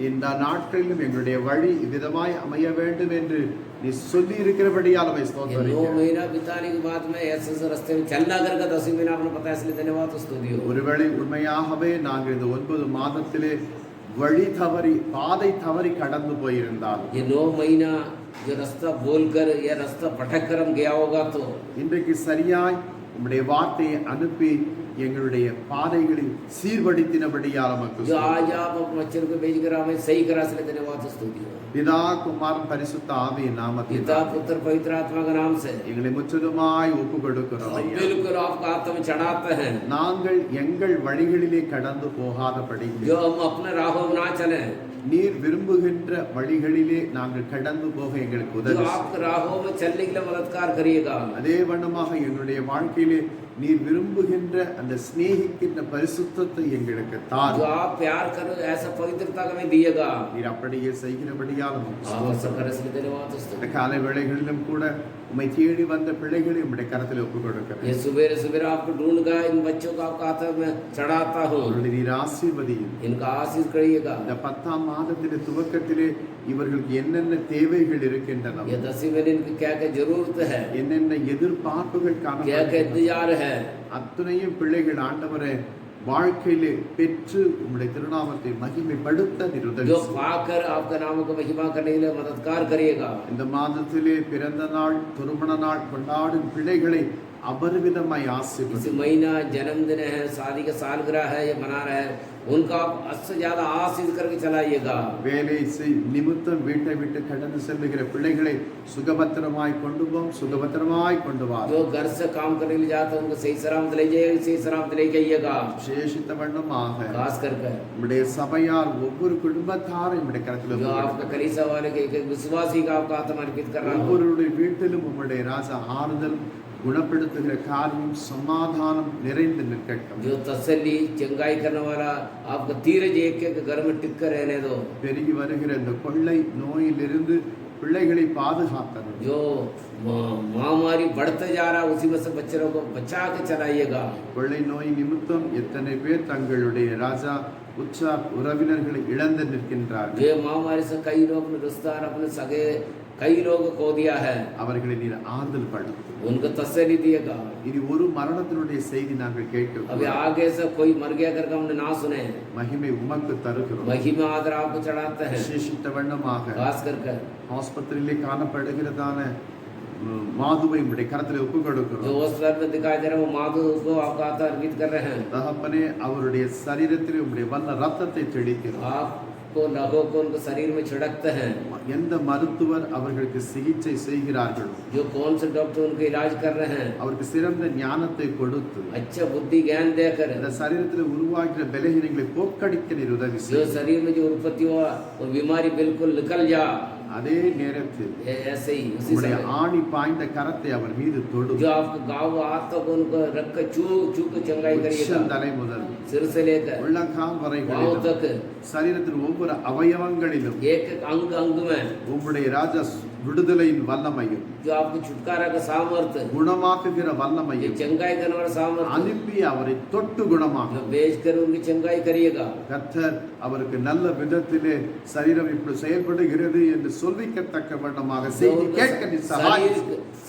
இந்த நாட்களிலும் எங்களுடைய வழி இவ்விதமாய் அமைய வேண்டும் என்று நீ சொல்லி இருக்கிறபடியால் அவை ये 9 ஸ்தோத்திரிக்கிறேன். महीना बिताने के बाद में ऐसे रास्ते में चलना करके 10 महीना आपने पता है, इसलिए धन्यवाद तो स्तुति हो। ஒருவேளை உண்மையாகவே நாங்கள் இந்த 9 மாதத்திலே வழி தவறி பாதை தவறி கடந்து போயிருந்தால் ये 9 महीना जो रास्ता बोलकर या रास्ता भटक कर हम गया होगा तो இன்றைக்கு சரியாய் உம்முடைய வார்த்தையை அனுப்பி எங்களுடைய பாதைகளை சீர்படுத்தினபடியால் நமக்கு जो ஸ்தோத்திரம். आज आप अपने बच्चों को भेज कर हमें सही करा, इसलिए धन्यवाद तो स्तुति हो। பிதா குமாரன் பரிசுத்த ஆவியின் நாமத்தில் पिता पुत्र पवित्र आत्मा के नाम से எங்களை முற்றிலுமாய் ஒப்பு கொடுக்கிறோம் हम ஐயா. बिल्कुल आपका हाथ में चढ़ाते हैं, நாங்கள் எங்கள் வழிகளிலே கடந்து போகாதபடி जो हम अपने राहों में ना चले, நீர் விரும்புகின்ற வழிகளிலே நாங்கள் கடந்து போக எங்களுக்கு जो உதவி आपके राहों में चलने के लिए मददगार करिएगा। அதே வண்ணமாக எங்களுடைய வாழ்க்கையிலே நீர் விரும்புகின்ற அந்த சிநேகிக்கின்ற பரிசுத்தத்தை எங்களுக்கு जो தார். आप प्यार करो ऐसा पवित्रता का हमें दिएगा। நீர் அப்படியே செய்கிறபடியால் உமக்கு आप ऐसा ஸ்தோத்திரம். करें, इसलिए धन्यवाद तो இந்த स्तुति। காலை வேளைகளிலும் கூட உம்மை தேடி வந்த பிள்ளைகளை உம்முடைய கரத்தில் ஒப்புக் கொடுக்கிறேன். ये सुबह सुबह आपको ढूंढ कर इन बच्चों को आपका हाथ में चढ़ाता हूँ, அவர்களை நீர் ஆசீர்வதியும். इनका आशीष करिएगा। இந்த 10ஆம் மாதத்திலே துவக்கத்திலே இவர்களுக்கு என்னென்ன தேவைகள் இருக்கின்றன, ये 10वीं महीने इनकी क्या क्या जरूरत है, என்னென்ன எதிர்பார்ப்புகள் क्या क्या காணப்படுகின்றன, इंतजार है, அத்தனையும் பிள்ளைகள் ஆண்டவரே வாழ்க்கையிலே பெற்று உம்முடைய திருநாமத்தை மகிமைப்படுத்த நீர் உதவி जो செய்யும். पाकर आपका नाम को महिमा करने के लिए मददगार करिएगा। இந்த மாதத்திலே பிறந்த நாள் திருமண நாள் கொண்டாடும் பிள்ளைகளை அபரிவிதமாய் इस ஆசீர்வதி. महीना जन्मदिन है, शादी का सालगिरह है, ये मना रहे हैं, उनका आप उससे ज्यादा आशीष करके चलाइएगा। வேலை நிமித்தம் வீட்டை விட்டு கடந்து செல்லுகிற பிள்ளைகளை சுகபத்திரமாய் கொண்டு போம், சுகபத்திரமாய் கொண்டு வா. जो घर से काम करने के लिए जाते हैं उनको सही सलामत ले जाइएगा, सही सलामत लेके आइएगा। விசேஷித்த வண்ணமாக खास करके உம்முடைய சபையார் ஒவ்வொரு குடும்பத்தாரும் உம்முடைய கரத்தில் जो ஒப்புக் आपका कलीसिया वाले के एक विश्वासी का आपका आत्मा अर्पित कर रहा हूँ, ஒவ்வொருடைய வீட்டிலும் உம்முடைய ராஜா ஆறுதல் குணப்படுத்துகிற காரியம் சமாதானம் நிறைந்து நிற்கட்டும். जो तसल्ली चंगाई करने वाला आपका धीरज एक एक घर में टिक कर रहने दो। பெருகி வருகிற இந்த கொள்ளை நோயிலிருந்து பிள்ளைகளை பாதுகாத்தணும். जो महामारी बढ़ते जा रहा है उसी में से बच्चों को बचा के चलाइएगा। கொள்ளை நோய் நிமித்தம் எத்தனை பேர் தங்களுடைய ராஜா உற்றார் உறவினர்களை இழந்து நிற்கின்றார்கள். जो महामारी से कई लोग अपने रिश्तेदार अपने सगे कई लोग खो दिया है, அவர்களை நீர் ஆறுதல் படுத்து. उनको तसल्ली दिएगा। இனி ஒரு மரணத்தினுடைய செய்தி நாங்கள் கேட்க अभी आगे से कोई मर गया करके हमने ना सुने, மகிமை உமக்கு தருகிறோம். महिमा आदर आपको चढ़ाते हैं। விசேஷித்த வண்ணமாக खास करके ஆஸ்பத்திரியிலே காணப்படுகிறதான மாதுவை உடைய கரத்தில் ஒப்பு जो கொடுக்கிறோம். हॉस्पिटल में दिखाई दे रहा है वो माधु को आपका हाथ अर्पित कर रहे हैं। தகப்பனே அவருடைய சரீரத்தில் உடைய வல்ல ரத்தத்தை தெளிக்கிறோம். आपको लहू को उनको शरीर में छिड़कते हैं। எந்த மருத்துவர் அவர்களுக்கு சிகிச்சை செய்கிறார்களோ जो कौन से डॉक्टर उनका इलाज कर रहे हैं, அவருக்கு சிறந்த ஞானத்தை கொடுத்து अच्छा बुद्धि ज्ञान देकर இந்த சரீரத்தில் உருவாகிற பலகீனங்களை போக்கடிக்க நீர் உதவி जो செய்யும். शरीर में जो उत्पत्ति हुआ वो बीमारी बिल्कुल निकल जा। அதே நேரத்தில் ऐसे ही उसी உம்முடைய समय ஆணி பாய்ந்த கரத்தை அவர் மீது தொடு. जो आपको गाँव हाथ तक उनको रख कर चूक चंगाई करिएगा, உச்சந்தலை முதல் सिर से लेकर உள்ளங்கால் पाँव வரைகளிலும் तक சரீரத்தின் ஒவ்வொரு அவயவங்களிலும் एक एक अंग अंग में உம்முடைய ராஜா விடுதலையின் வல்லமையும் जो आपको छुटकारा का सामर्थ्य, குணமாக்குகிற ये வல்லமையும் चंगाई करने वाला सामर्थ्य அனுப்பி அவரை தொட்டு குணமாக்கும். जो बेच कर उनकी चंगाई करिएगा। கர்த்தர் அவருக்கு நல்ல விதத்திலே சரீரம் இப்படி செயல்படுகிறது என்று சொல்விக்கத்தக்க வண்ணமாக जो செய்தி उनको கேட்க நீ சகாயம்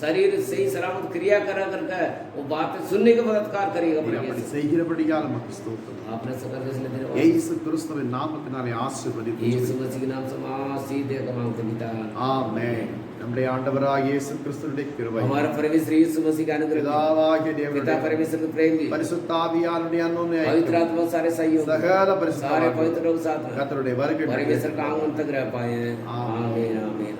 शरीर शरीर सही सलामत क्रिया करा करके वो बातें सुनने का मददगार करिएगा। நீர் அப்படி செய்கிறபடியால் நமக்கு ஸ்தோத்திரம். आपने सकल इसलिए धन्यवाद। இயேசு கிறிஸ்துவின் நாமத்தினாலே ஆசீர்வதித்து यीशु मसीह के नाम से आशीष देकर मांगते पिता। ஆமென். நம்முடைய ஆண்டவராகிய இயேசு கிறிஸ்துவின் கிருபை, हमारा परमेश्वर यीशु मसीह का अनुग्रह, பிதாவாகிய पिता தேவனுடைய परमेश्वर का प्रेम भी, பரிசுத்த ஆவியானவருடைய அன்யோன்ய पवित्र ஐக்கியம், आत्मा सारे सहयोग, சகல பரிசுத்த सारे ஆவியானவர் पवित्र लोग साथ में கர்த்தருடைய வருகை परमेश्वर का आगमन तक रह पाए हैं। आमीन। आमीन आमीन।